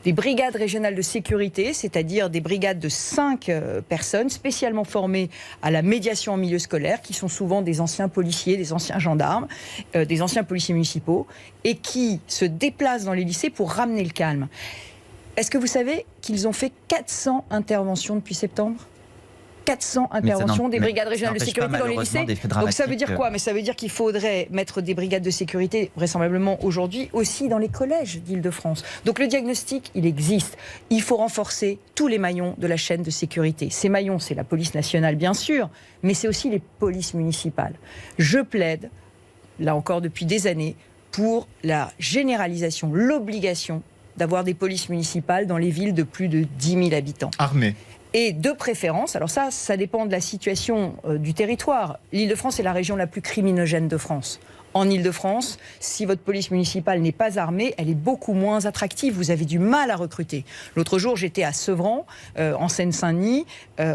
Des brigades régionales de sécurité, c'est-à-dire des brigades de 5 personnes spécialement formées à la médiation en milieu scolaire, qui sont souvent des anciens policiers, des anciens gendarmes, des anciens policiers municipaux, et qui se déplacent dans les lycées pour ramener le calme. Est-ce que vous savez qu'ils ont fait 400 interventions depuis septembre ? 400 interventions des brigades régionales de sécurité dans les lycées. Donc ça veut dire quoi? Mais ça veut dire qu'il faudrait mettre des brigades de sécurité, vraisemblablement aujourd'hui, aussi dans les collèges d'Île-de-France. Donc le diagnostic, il existe. Il faut renforcer tous les maillons de la chaîne de sécurité. Ces maillons, c'est la police nationale, bien sûr, mais c'est aussi les polices municipales. Je plaide, là encore depuis des années, pour la généralisation, l'obligation d'avoir des polices municipales dans les villes de plus de 10 000 habitants. Armées. Et de préférence, alors ça dépend de la situation du territoire. L'Île-de-France est la région la plus criminogène de France. En Ile-de-France, si votre police municipale n'est pas armée, elle est beaucoup moins attractive. Vous avez du mal à recruter. L'autre jour, j'étais à Sevran, en Seine-Saint-Denis,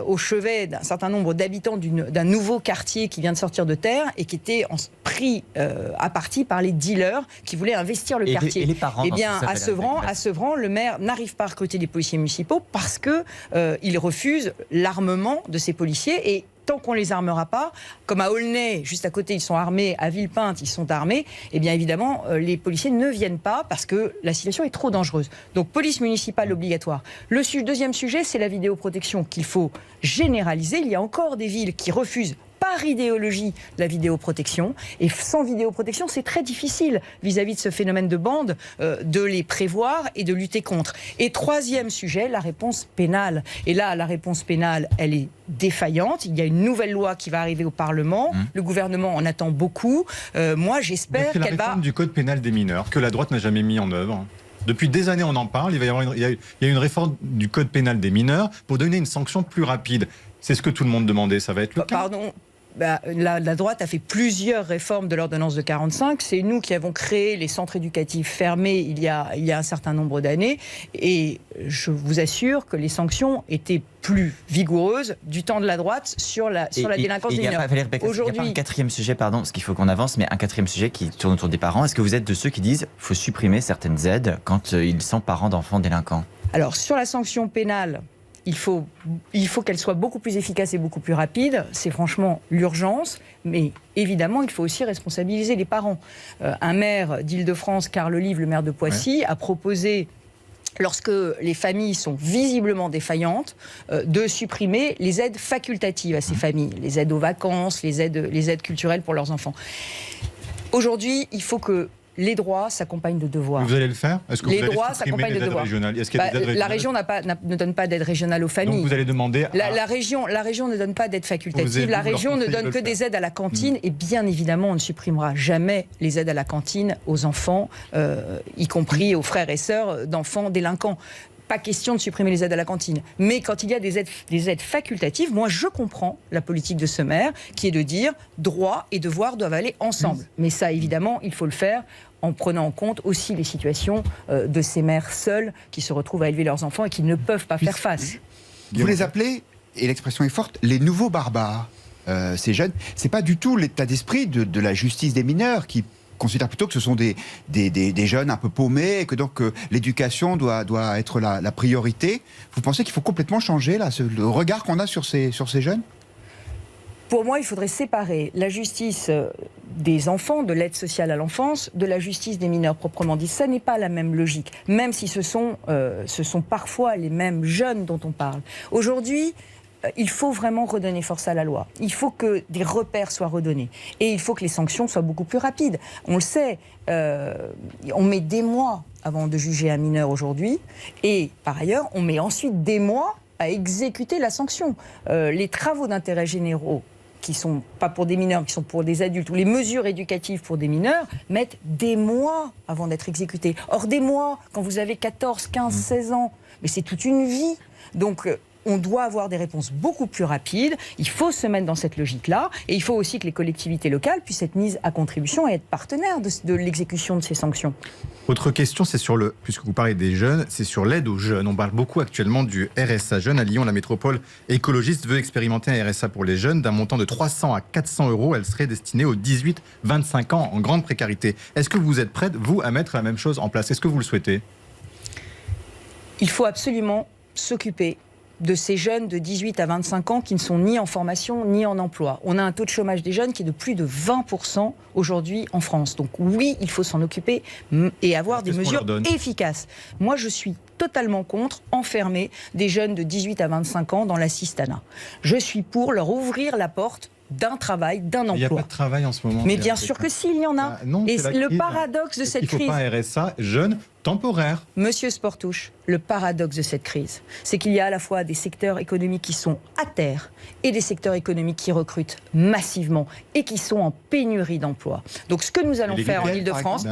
au chevet d'un certain nombre d'habitants d'un nouveau quartier qui vient de sortir de terre et qui était pris à partie par les dealers qui voulaient investir le quartier. Et les parents, eh bien, à Sevran, le maire n'arrive pas à recruter des policiers municipaux parce qu'il refuse l'armement de ces policiers. Et tant qu'on ne les armera pas, comme à Aulnay, juste à côté, ils sont armés, à Villepinte, ils sont armés, eh bien évidemment, les policiers ne viennent pas parce que la situation est trop dangereuse. Donc, police municipale obligatoire. Le deuxième sujet, c'est la vidéoprotection qu'il faut généraliser. Il y a encore des villes qui refusent par idéologie la vidéoprotection. Et sans vidéoprotection, c'est très difficile vis-à-vis de ce phénomène de bande de les prévoir et de lutter contre. Et troisième sujet, la réponse pénale. Et là, la réponse pénale, elle est défaillante. Il y a une nouvelle loi qui va arriver au Parlement. Le gouvernement en attend beaucoup. Moi, j'espère qu'elle va... C'est la réforme du code pénal des mineurs que la droite n'a jamais mis en œuvre. Depuis des années, on en parle. Il y a une réforme du code pénal des mineurs pour donner une sanction plus rapide. C'est ce que tout le monde demandait. Ça va être le cas. Pardon. La droite a fait plusieurs réformes de l'ordonnance de 45. C'est nous qui avons créé les centres éducatifs fermés il y a un certain nombre d'années. Et je vous assure que les sanctions étaient plus vigoureuses du temps de la droite sur la délinquance des mineurs. Aujourd'hui, il n'y a pas un quatrième sujet, parce qu'il faut qu'on avance, mais un quatrième sujet qui tourne autour des parents. Est-ce que vous êtes de ceux qui disent qu'il faut supprimer certaines aides quand ils sont parents d'enfants délinquants ? Alors, sur la sanction pénale, il faut qu'elle soit beaucoup plus efficace et beaucoup plus rapide. C'est franchement l'urgence. Mais évidemment, il faut aussi responsabiliser les parents. Un maire d'Île-de-France, Carl Olive, le maire de Poissy, a proposé, lorsque les familles sont visiblement défaillantes, de supprimer les aides facultatives à ces familles. Les aides aux vacances, les aides culturelles pour leurs enfants. Aujourd'hui, il faut que les droits s'accompagnent de devoirs. Vous allez le faire ? Est-ce que les vous allez droits s'accompagnent de devoirs. Est-ce qu'il y a des aides régionales ? La région ne donne pas d'aide régionale aux familles. Donc vous allez demander la région ne donne pas d'aide facultative. La région ne donne que des aides à la cantine. Et bien évidemment, on ne supprimera jamais les aides à la cantine aux enfants, y compris aux frères et sœurs d'enfants délinquants. Pas question de supprimer les aides à la cantine. Mais quand il y a des aides facultatives, moi je comprends la politique de ce maire qui est de dire droits et devoirs doivent aller ensemble. Mais ça, évidemment, il faut le faire en prenant en compte aussi les situations de ces mères seules qui se retrouvent à élever leurs enfants et qui ne peuvent pas faire face. Vous les appelez, et l'expression est forte, les nouveaux barbares. Ces jeunes, c'est pas du tout l'état d'esprit de la justice des mineurs qui considère plutôt que ce sont des jeunes un peu paumés et que donc l'éducation doit être la priorité. Vous pensez qu'il faut complètement changer le regard qu'on a sur ces jeunes ? Pour moi, il faudrait séparer la justice des enfants, de l'aide sociale à l'enfance, de la justice des mineurs proprement dit. Ça n'est pas la même logique, même si ce sont parfois les mêmes jeunes dont on parle. Aujourd'hui, il faut vraiment redonner force à la loi. Il faut que des repères soient redonnés. Et il faut que les sanctions soient beaucoup plus rapides. On le sait, on met des mois avant de juger un mineur aujourd'hui. Et par ailleurs, on met ensuite des mois à exécuter la sanction. Les travaux d'intérêt généraux, qui ne sont pas pour des mineurs, qui sont pour des adultes, ou les mesures éducatives pour des mineurs, mettent des mois avant d'être exécutés. Or, des mois, quand vous avez 14, 15, 16 ans, mais c'est toute une vie. Donc, on doit avoir des réponses beaucoup plus rapides. Il faut se mettre dans cette logique-là. Et il faut aussi que les collectivités locales puissent être mises à contribution et être partenaires de l'exécution de ces sanctions. Autre question, c'est puisque vous parlez des jeunes, c'est sur l'aide aux jeunes. On parle beaucoup actuellement du RSA Jeunes. À Lyon, la métropole écologiste veut expérimenter un RSA pour les jeunes d'un montant de 300 à 400 €. Elle serait destinée aux 18-25 ans en grande précarité. Est-ce que vous êtes prête, vous, à mettre la même chose en place ? Est-ce que vous le souhaitez ? Il faut absolument s'occuper de ces jeunes de 18 à 25 ans qui ne sont ni en formation ni en emploi. On a un taux de chômage des jeunes qui est de plus de 20% aujourd'hui en France. Donc oui, il faut s'en occuper et avoir des mesures efficaces. Moi, je suis totalement contre enfermer des jeunes de 18 à 25 ans dans l'assistanat. Je suis pour leur ouvrir la porte d'un travail, d'un emploi. Il n'y a pas de travail en ce moment. Mais bien sûr que si, il y en a. Non, et le paradoxe de cette crise... Il ne faut pas un RSA jeune temporaire. Monsieur Sportouche, le paradoxe de cette crise, c'est qu'il y a à la fois des secteurs économiques qui sont à terre et des secteurs économiques qui recrutent massivement et qui sont en pénurie d'emploi. Donc ce que nous allons faire en Île-de-France,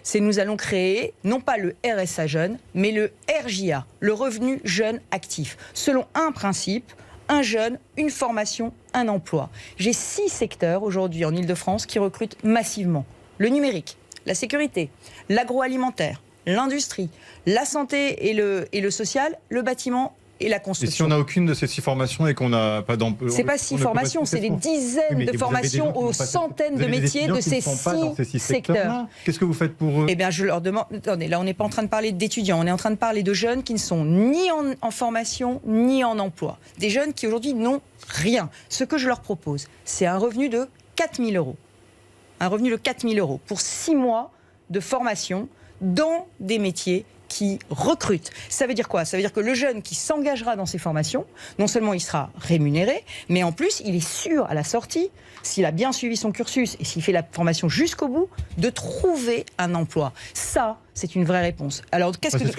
c'est nous allons créer non pas le RSA jeune, mais le RJA, le revenu jeune actif, selon un principe: un jeune, une formation, un emploi. J'ai 6 secteurs aujourd'hui en Ile-de-France qui recrutent massivement. Le numérique, la sécurité, l'agroalimentaire, l'industrie, la santé et le social, le bâtiment et la construction. Et si on n'a aucune de ces 6 formations et qu'on n'a pas d'emploi... C'est pas 6 formations, c'est des dizaines de formations aux centaines de métiers de ces 6 secteurs. Qu'est-ce que vous faites pour eux? Eh bien, je leur demande... Attendez, là, on n'est pas en train de parler d'étudiants, on est en train de parler de jeunes qui ne sont ni en formation, ni en emploi. Des jeunes qui, aujourd'hui, n'ont rien. Ce que je leur propose, c'est un revenu de 4 000 euros. Un revenu de 4 000 euros pour 6 mois de formation dans des métiers qui recrutent. Ça veut dire quoi? Ça veut dire que le jeune qui s'engagera dans ces formations, non seulement il sera rémunéré, mais en plus il est sûr à la sortie, s'il a bien suivi son cursus et s'il fait la formation jusqu'au bout, de trouver un emploi. Ça, c'est une vraie réponse. Alors,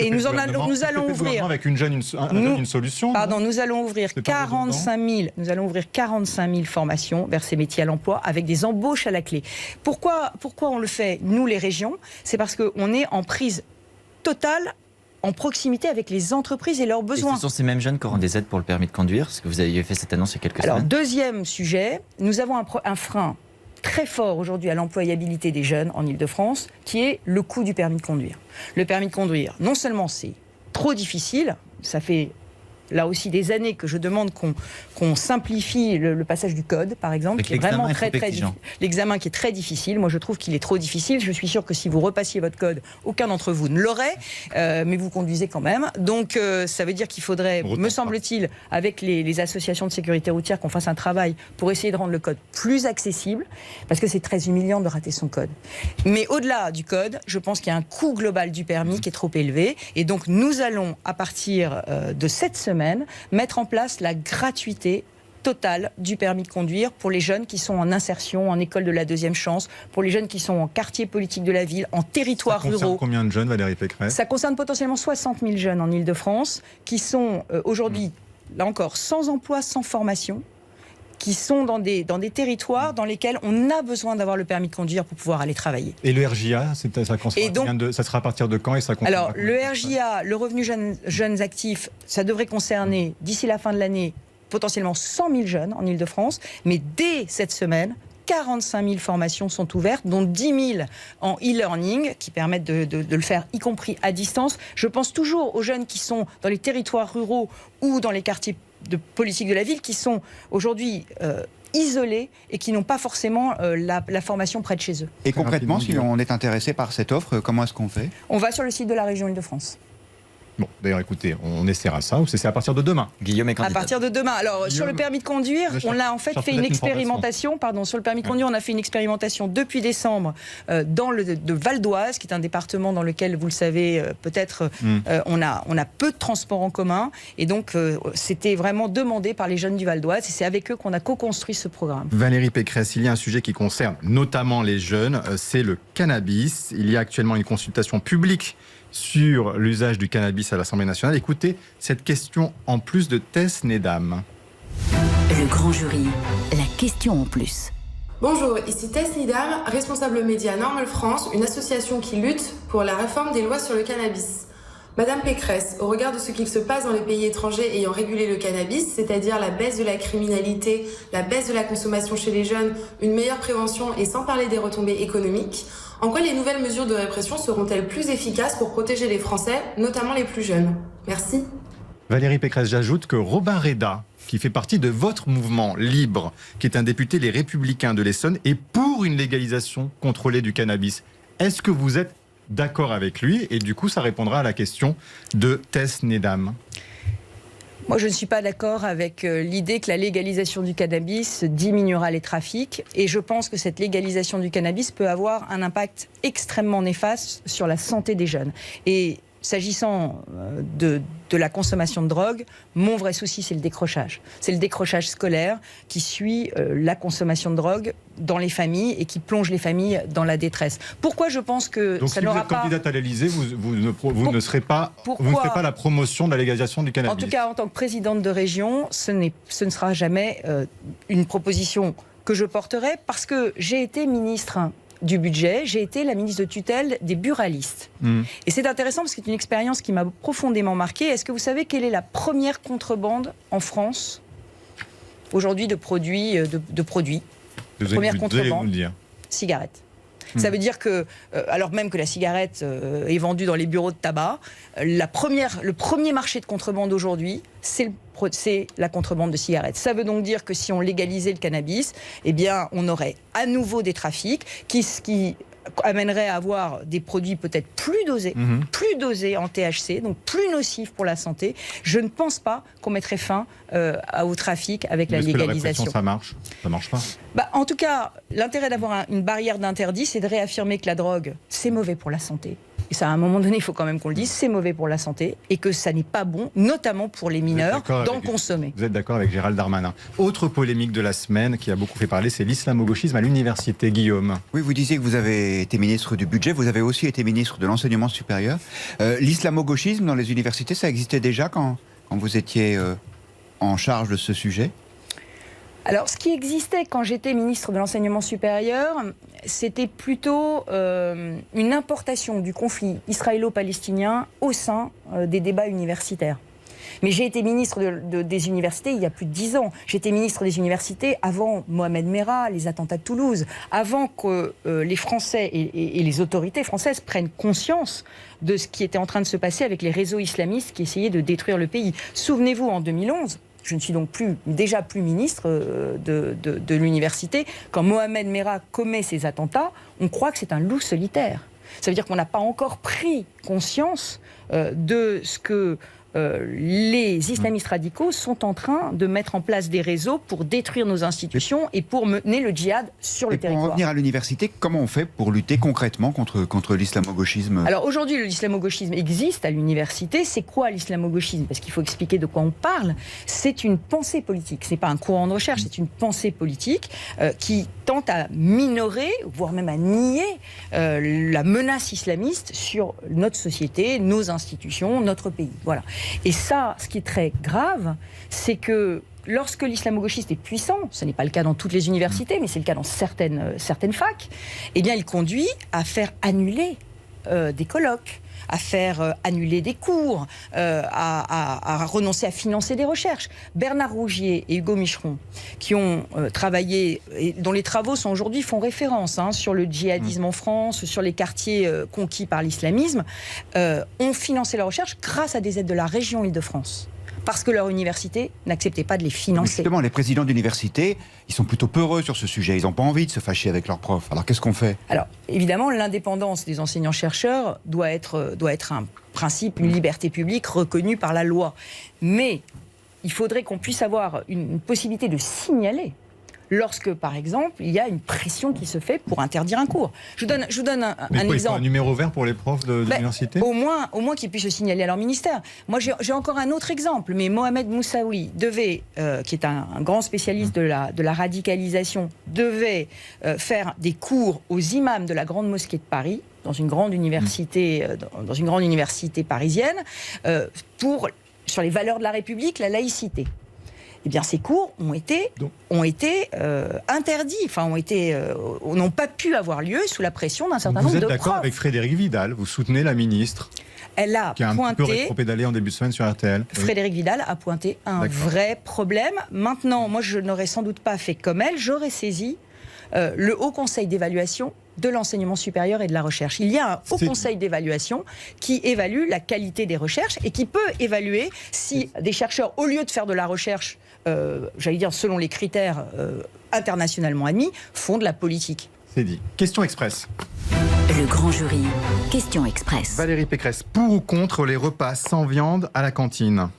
nous allons ouvrir avec une jeune une solution. Pardon, nous allons ouvrir 45 000 formations vers ces métiers à l'emploi avec des embauches à la clé. Pourquoi on le fait, nous les régions? C'est parce qu'on est en prise totale, en proximité avec les entreprises et leurs besoins. Et ce sont ces mêmes jeunes qui auront des aides pour le permis de conduire, parce que vous avez fait cette annonce il y a quelques semaines. Alors, deuxième sujet, nous avons un frein très fort aujourd'hui à l'employabilité des jeunes en Ile-de-France, qui est le coût du permis de conduire. Le permis de conduire, non seulement c'est trop difficile, ça fait là aussi des années que je demande qu'on simplifie le passage du code, par exemple, qui est vraiment très difficile. L'examen qui est très difficile, moi je trouve qu'il est trop difficile. Je suis sûre que si vous repassiez votre code, aucun d'entre vous ne l'aurait, mais vous conduisez quand même. Donc ça veut dire qu'il faudrait, me semble-t-il, avec les associations de sécurité routière, qu'on fasse un travail pour essayer de rendre le code plus accessible, parce que c'est très humiliant de rater son code. Mais au-delà du code, je pense qu'il y a un coût global du permis qui est trop élevé, et donc nous allons, à partir de cette semaine, mettre en place la gratuité totale du permis de conduire pour les jeunes qui sont en insertion, en école de la deuxième chance, pour les jeunes qui sont en quartier politique de la ville, en territoires ruraux. Ça concerne combien de jeunes, Valérie Pécresse? Ça concerne potentiellement 60 000 jeunes en Ile-de-France qui sont aujourd'hui, là encore, sans emploi, sans formation, qui sont dans des territoires dans lesquels on a besoin d'avoir le permis de conduire pour pouvoir aller travailler. Et le RJA, ça sera à partir de quand et ça concerne? Alors, le RJA, le revenu jeunes actifs, ça devrait concerner, d'ici la fin de l'année, potentiellement 100 000 jeunes en Ile-de-France, mais dès cette semaine, 45 000 formations sont ouvertes, dont 10 000 en e-learning, qui permettent de le faire, y compris à distance. Je pense toujours aux jeunes qui sont dans les territoires ruraux ou dans les quartiers de politique de la ville, qui sont aujourd'hui isolés et qui n'ont pas forcément la formation près de chez eux. Et concrètement, si on est intéressé par cette offre, comment est-ce qu'on fait? On va sur le site de la région Ile-de-France. Bon, d'ailleurs, écoutez, on essaiera ça, ou c'est à partir de demain. Guillaume est candidat. À partir de demain. Alors, sur le permis de conduire, on a en fait fait une expérimentation. Sur le permis de conduire, on a fait une expérimentation depuis décembre dans le Val d'Oise, qui est un département dans lequel, vous le savez, peut-être, on a peu de transports en commun. Et donc, c'était vraiment demandé par les jeunes du Val d'Oise. Et c'est avec eux qu'on a co-construit ce programme. Valérie Pécresse, il y a un sujet qui concerne notamment les jeunes, c'est le cannabis. Il y a actuellement une consultation publique sur l'usage du cannabis à l'Assemblée nationale. Écoutez cette question en plus de Tess Nedam. Le grand jury, la question en plus. Bonjour, ici Tess Nedam, responsable média Normal France, une association qui lutte pour la réforme des lois sur le cannabis. Madame Pécresse, au regard de ce qu'il se passe dans les pays étrangers ayant régulé le cannabis, c'est-à-dire la baisse de la criminalité, la baisse de la consommation chez les jeunes, une meilleure prévention et sans parler des retombées économiques, en quoi les nouvelles mesures de répression seront-elles plus efficaces pour protéger les Français, notamment les plus jeunes? Merci. Valérie Pécresse, j'ajoute que Robin Reda, qui fait partie de votre mouvement Libre, qui est un député Les Républicains de l'Essonne, est pour une légalisation contrôlée du cannabis. Est-ce que vous êtes d'accord avec lui? Et du coup, ça répondra à la question de Tess Nedam. Moi, je ne suis pas d'accord avec l'idée que la légalisation du cannabis diminuera les trafics. Et je pense que cette légalisation du cannabis peut avoir un impact extrêmement néfaste sur la santé des jeunes. Et s'agissant de la consommation de drogue, mon vrai souci, c'est le décrochage. C'est le décrochage scolaire qui suit la consommation de drogue dans les familles et qui plonge les familles dans la détresse. Pourquoi je pense que donc, ça n'aura n'aura pas... Donc, si vous êtes candidate à l'Élysée, vous ne ferez pas la promotion de la légalisation du cannabis. En tout cas, en tant que présidente de région, ce ne sera jamais une proposition que je porterai, parce que j'ai été ministre du budget, j'ai été la ministre de tutelle des buralistes. Et c'est intéressant parce que c'est une expérience qui m'a profondément marquée. Est-ce que vous savez quelle est la première contrebande en France aujourd'hui de produits. Première contrebande, cigarettes. Ça veut dire que, alors même que la cigarette est vendue dans les bureaux de tabac, le premier marché de contrebande aujourd'hui, c'est la contrebande de cigarettes. Ça veut donc dire que si on légalisait le cannabis, eh bien, on aurait à nouveau des trafics qui amènerait à avoir des produits peut-être plus dosés en THC, donc plus nocifs pour la santé. Je ne pense pas qu'on mettrait fin au trafic avec la légalisation. Ça marche pas. En tout cas, l'intérêt d'avoir une barrière d'interdit, c'est de réaffirmer que la drogue, c'est mauvais pour la santé. Et ça, à un moment donné, il faut quand même qu'on le dise, c'est mauvais pour la santé et que ça n'est pas bon, notamment pour les mineurs, d'en consommer. Vous êtes d'accord avec Gérald Darmanin. Autre polémique de la semaine qui a beaucoup fait parler, c'est l'islamo-gauchisme à l'université. Guillaume. Oui, vous disiez que vous avez été ministre du budget, vous avez aussi été ministre de l'enseignement supérieur. L'islamo-gauchisme dans les universités, ça existait déjà quand vous étiez en charge de ce sujet ? Alors, ce qui existait quand j'étais ministre de l'Enseignement supérieur, c'était plutôt une importation du conflit israélo-palestinien au sein des débats universitaires. Mais j'ai été ministre des universités il y a plus de 10 ans. J'étais ministre des universités avant Mohamed Merah, les attentats de Toulouse, avant que les Français et les autorités françaises prennent conscience de ce qui était en train de se passer avec les réseaux islamistes qui essayaient de détruire le pays. Souvenez-vous, en 2011... Je ne suis donc déjà plus ministre de l'université. Quand Mohamed Merah commet ces attentats, on croit que c'est un loup solitaire. Ça veut dire qu'on n'a pas encore pris conscience de ce que les islamistes radicaux sont en train de mettre en place des réseaux pour détruire nos institutions et pour mener le djihad sur le territoire. Pour en revenir à l'université, comment on fait pour lutter concrètement contre l'islamo-gauchisme ? Alors aujourd'hui, l'islamo-gauchisme existe à l'université. C'est quoi l'islamo-gauchisme ? Parce qu'il faut expliquer de quoi on parle. C'est une pensée politique. Ce n'est pas un courant de recherche, c'est une pensée politique qui tente à minorer, voire même à nier la menace islamiste sur notre société, nos institutions, notre pays. Voilà. Et ça, ce qui est très grave, c'est que lorsque l'islamo-gauchiste est puissant, ce n'est pas le cas dans toutes les universités, mais c'est le cas dans certaines facs, eh bien, il conduit à faire annuler des colloques, à faire annuler des cours, à renoncer à financer des recherches. Bernard Rougier et Hugo Micheron, qui ont travaillé, et dont les travaux aujourd'hui font référence sur le djihadisme en France, sur les quartiers conquis par l'islamisme, ont financé la recherche grâce à des aides de la région Île-de-France. Parce que leur université n'acceptait pas de les financer. Justement, les présidents d'université, ils sont plutôt peureux sur ce sujet. Ils n'ont pas envie de se fâcher avec leurs profs. Alors, qu'est-ce qu'on fait ? Alors, évidemment, l'indépendance des enseignants-chercheurs doit être un principe, une liberté publique reconnue par la loi. Mais il faudrait qu'on puisse avoir une possibilité de signaler lorsque, par exemple, il y a une pression qui se fait pour interdire un cours. Je vous donne un exemple. Il faut un numéro vert pour les profs d'université ? Au moins qu'ils puissent le signaler à leur ministère. Moi, j'ai encore un autre exemple. Mais Mohamed Moussaoui qui est un grand spécialiste de la radicalisation, devait faire des cours aux imams de la Grande Mosquée de Paris, dans une grande université parisienne, sur les valeurs de la République, la laïcité. Eh bien, ces cours ont été interdits, n'ont pas pu avoir lieu sous la pression d'un certain nombre de profs. Vous êtes d'accord avec Frédérique Vidal ? Vous soutenez la ministre ? Elle a qui a un peu rétropédalé en début de semaine sur RTL. Frédérique Vidal a pointé un vrai problème. Maintenant, moi, je n'aurais sans doute pas fait comme elle. J'aurais saisi le Haut Conseil d'évaluation de l'enseignement supérieur et de la recherche. Il y a un Haut Conseil d'évaluation qui évalue la qualité des recherches et qui peut évaluer si des chercheurs, au lieu de faire de la recherche, selon les critères internationalement admis, font de la politique. C'est dit. Question express. Le grand jury. Question express. Valérie Pécresse, pour ou contre les repas sans viande à la cantine ?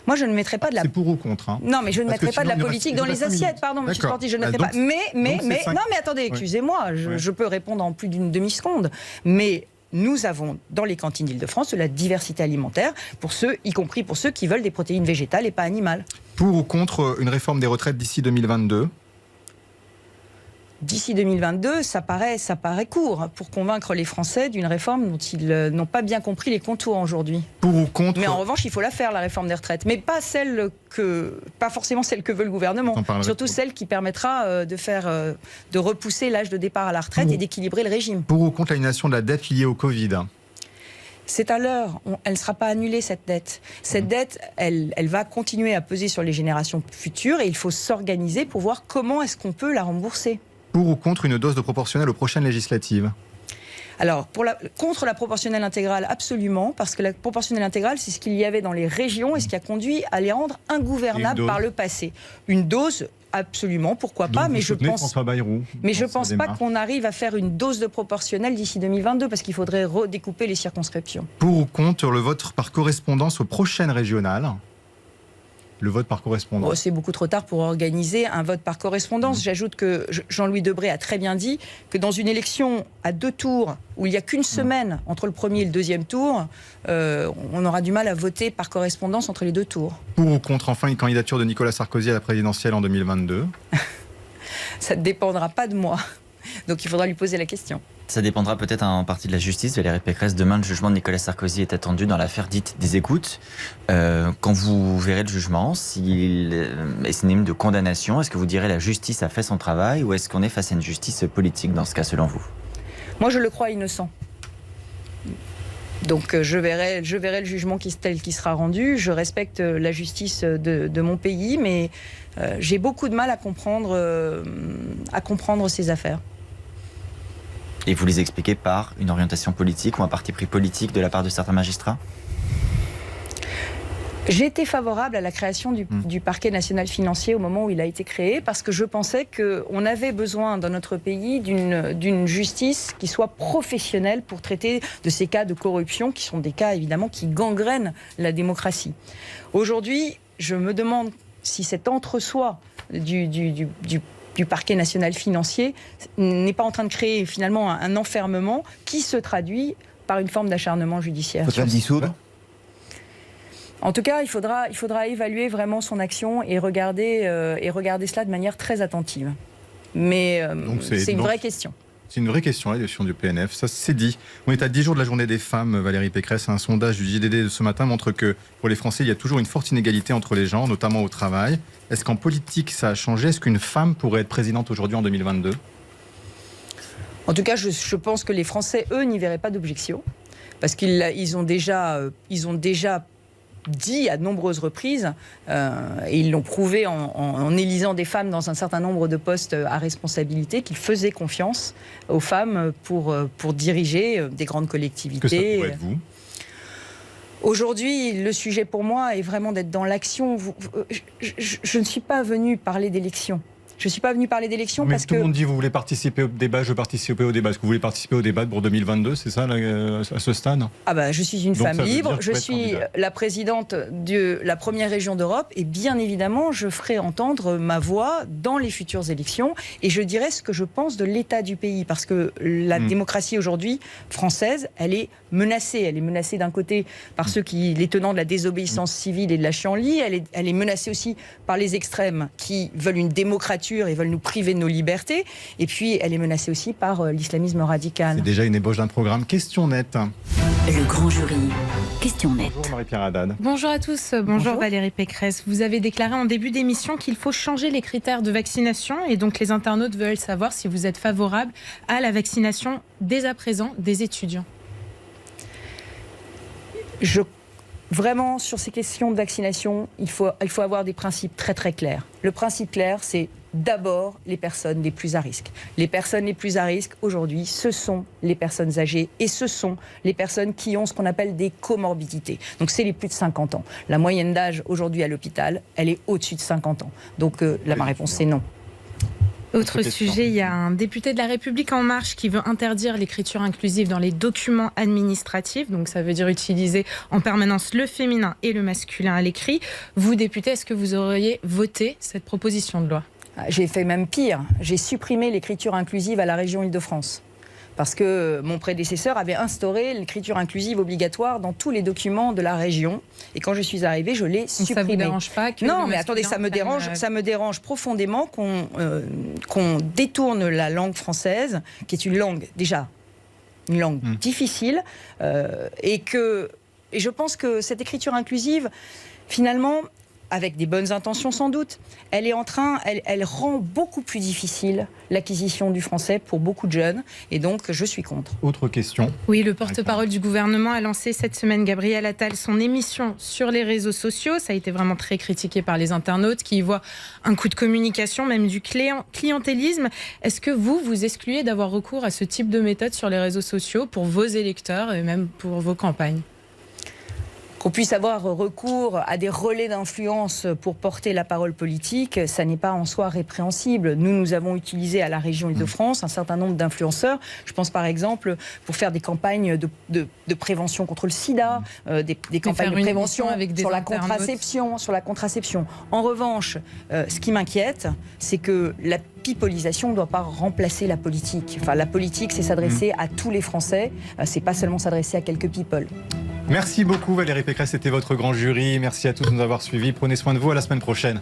Moi, je ne mettrai pas de la... C'est pour ou contre Non, mais je ne mettrai pas de la politique dans les assiettes. Pardon, monsieur Sporty, je ne mettrai pas. Mais, non, mais attendez, excusez-moi, je peux répondre en plus d'une demi-seconde. Mais nous avons dans les cantines d'Île-de-France de la diversité alimentaire, y compris pour ceux qui veulent des protéines végétales et pas animales. Pour ou contre une réforme des retraites d'ici 2022 ? D'ici 2022, ça paraît court pour convaincre les Français d'une réforme dont ils n'ont pas bien compris les contours aujourd'hui. Pour ou contre... Mais en revanche, il faut la faire, la réforme des retraites. Mais pas forcément celle que veut le gouvernement. Surtout celle qui permettra de repousser l'âge de départ à la retraite et d'équilibrer le régime. Pour ou contre l'annulation de la dette liée au Covid ? C'est à l'heure, elle ne sera pas annulée cette dette. Cette dette, elle va continuer à peser sur les générations futures et il faut s'organiser pour voir comment est-ce qu'on peut la rembourser. Pour ou contre une dose de proportionnelle aux prochaines législatives? Alors, contre la proportionnelle intégrale, absolument, parce que la proportionnelle intégrale, c'est ce qu'il y avait dans les régions et ce qui a conduit à les rendre ingouvernables par le passé. Une dose, absolument, pourquoi pas, mais je pense pas qu'on arrive à faire une dose de proportionnelle d'ici 2022, parce qu'il faudrait redécouper les circonscriptions. Pour ou contre le vote par correspondance aux prochaines régionales? Le vote par correspondance. C'est beaucoup trop tard pour organiser un vote par correspondance. J'ajoute que Jean-Louis Debré a très bien dit que dans une élection à 2 tours, où il n'y a qu'une semaine entre le premier et le deuxième tour, on aura du mal à voter par correspondance entre les 2 tours. Pour ou contre enfin une candidature de Nicolas Sarkozy à la présidentielle en 2022? Ça ne dépendra pas de moi. Donc il faudra lui poser la question. Ça dépendra peut-être en partie de la justice. Valérie Pécresse, demain, le jugement de Nicolas Sarkozy est attendu dans l'affaire dite des écoutes. Quand vous verrez le jugement, s'il est synonyme de condamnation, est-ce que vous direz la justice a fait son travail ou est-ce qu'on est face à une justice politique dans ce cas, selon vous? Moi, je le crois innocent. Donc je verrai le jugement tel qui sera rendu. Je respecte la justice de mon pays, mais j'ai beaucoup de mal à comprendre ces affaires. Et vous les expliquez par une orientation politique ou un parti pris politique de la part de certains magistrats? J'ai été favorable à la création du parquet national financier au moment où il a été créé, parce que je pensais qu'on avait besoin dans notre pays d'une justice qui soit professionnelle pour traiter de ces cas de corruption, qui sont des cas évidemment qui gangrènent la démocratie. Aujourd'hui, je me demande si cet entre-soi du parquet national financier n'est pas en train de créer finalement un enfermement qui se traduit par une forme d'acharnement judiciaire. Faudrait le dissoudre ? En tout cas, il faudra évaluer vraiment son action et regarder cela de manière très attentive. Mais c'est une vraie question. C'est une vraie question, l'élection du PNF. Ça, c'est dit. On est à 10 jours de la journée des femmes, Valérie Pécresse. Un sondage du JDD de ce matin montre que pour les Français, il y a toujours une forte inégalité entre les genres, notamment au travail. Est-ce qu'en politique, ça a changé? Est-ce qu'une femme pourrait être présidente aujourd'hui en 2022? En tout cas, je pense que les Français, eux, n'y verraient pas d'objection. Parce qu'ils ont déjà dit à de nombreuses reprises, et ils l'ont prouvé en élisant des femmes dans un certain nombre de postes à responsabilité, qu'ils faisaient confiance aux femmes pour diriger des grandes collectivités. Est-ce que ça pourrait être vous ? Aujourd'hui, le sujet pour moi est vraiment d'être dans l'action. Je ne suis pas venue parler d'élection. Je ne suis pas venue parler d'élection parce que... tout le monde dit vous voulez participer au débat, je veux participer au débat. Est-ce que vous voulez participer au débat pour 2022, c'est ça, à ce stade? Je suis une femme libre, je suis la présidente de la première région d'Europe et bien évidemment, je ferai entendre ma voix dans les futures élections et je dirai ce que je pense de l'état du pays parce que la démocratie aujourd'hui française, elle est menacée. Elle est menacée d'un côté par les tenants de la désobéissance civile et de la chienlit, elle est menacée aussi par les extrêmes qui veulent une démocratie et veulent nous priver de nos libertés. Et puis, elle est menacée aussi par l'islamisme radical. C'est déjà une ébauche d'un programme. Question nette. Le grand jury. Question nette. Bonjour Marie-Pierre Haddad. Bonjour à tous. Bonjour Valérie Pécresse. Vous avez déclaré en début d'émission qu'il faut changer les critères de vaccination. Et donc, les internautes veulent savoir si vous êtes favorable à la vaccination dès à présent des étudiants. Vraiment, sur ces questions de vaccination, il faut avoir des principes très très clairs. Le principe clair, c'est d'abord les personnes les plus à risque. Les personnes les plus à risque, aujourd'hui, ce sont les personnes âgées et ce sont les personnes qui ont ce qu'on appelle des comorbidités. Donc, c'est les plus de 50 ans. La moyenne d'âge, aujourd'hui, à l'hôpital, elle est au-dessus de 50 ans. Donc, ma réponse, c'est non. Autre sujet, il y a un député de La République En Marche qui veut interdire l'écriture inclusive dans les documents administratifs. Donc ça veut dire utiliser en permanence le féminin et le masculin à l'écrit. Vous, député, est-ce que vous auriez voté cette proposition de loi ? J'ai fait même pire. J'ai supprimé l'écriture inclusive à la région Île-de-France. Parce que mon prédécesseur avait instauré l'écriture inclusive obligatoire dans tous les documents de la région. Et quand je suis arrivée, je l'ai supprimée. Ça ne vous dérange pas que Non, mais attendez, ça me dérange profondément qu'on détourne la langue française, qui est une langue, déjà, une langue difficile, et je pense que cette écriture inclusive, finalement, avec des bonnes intentions sans doute, elle rend beaucoup plus difficile l'acquisition du français pour beaucoup de jeunes, et donc je suis contre. Autre question. Oui, le porte-parole du gouvernement a lancé cette semaine, Gabriel Attal, son émission sur les réseaux sociaux. Ça a été vraiment très critiqué par les internautes qui y voient un coup de communication, même du clientélisme. Est-ce que vous excluez d'avoir recours à ce type de méthode sur les réseaux sociaux pour vos électeurs et même pour vos campagnes ? Qu'on puisse avoir recours à des relais d'influence pour porter la parole politique, ça n'est pas en soi répréhensible. Nous avons utilisé à la région Île-de-France un certain nombre d'influenceurs. Je pense par exemple pour faire des campagnes de prévention contre le sida, des campagnes de prévention sur la contraception. En revanche, ce qui m'inquiète, c'est que la pipolisation ne doit pas remplacer la politique. Enfin, la politique, c'est s'adresser à tous les Français, c'est pas seulement s'adresser à quelques people. Merci beaucoup Valérie Pécresse, c'était votre grand jury. Merci à tous de nous avoir suivis. Prenez soin de vous, à la semaine prochaine.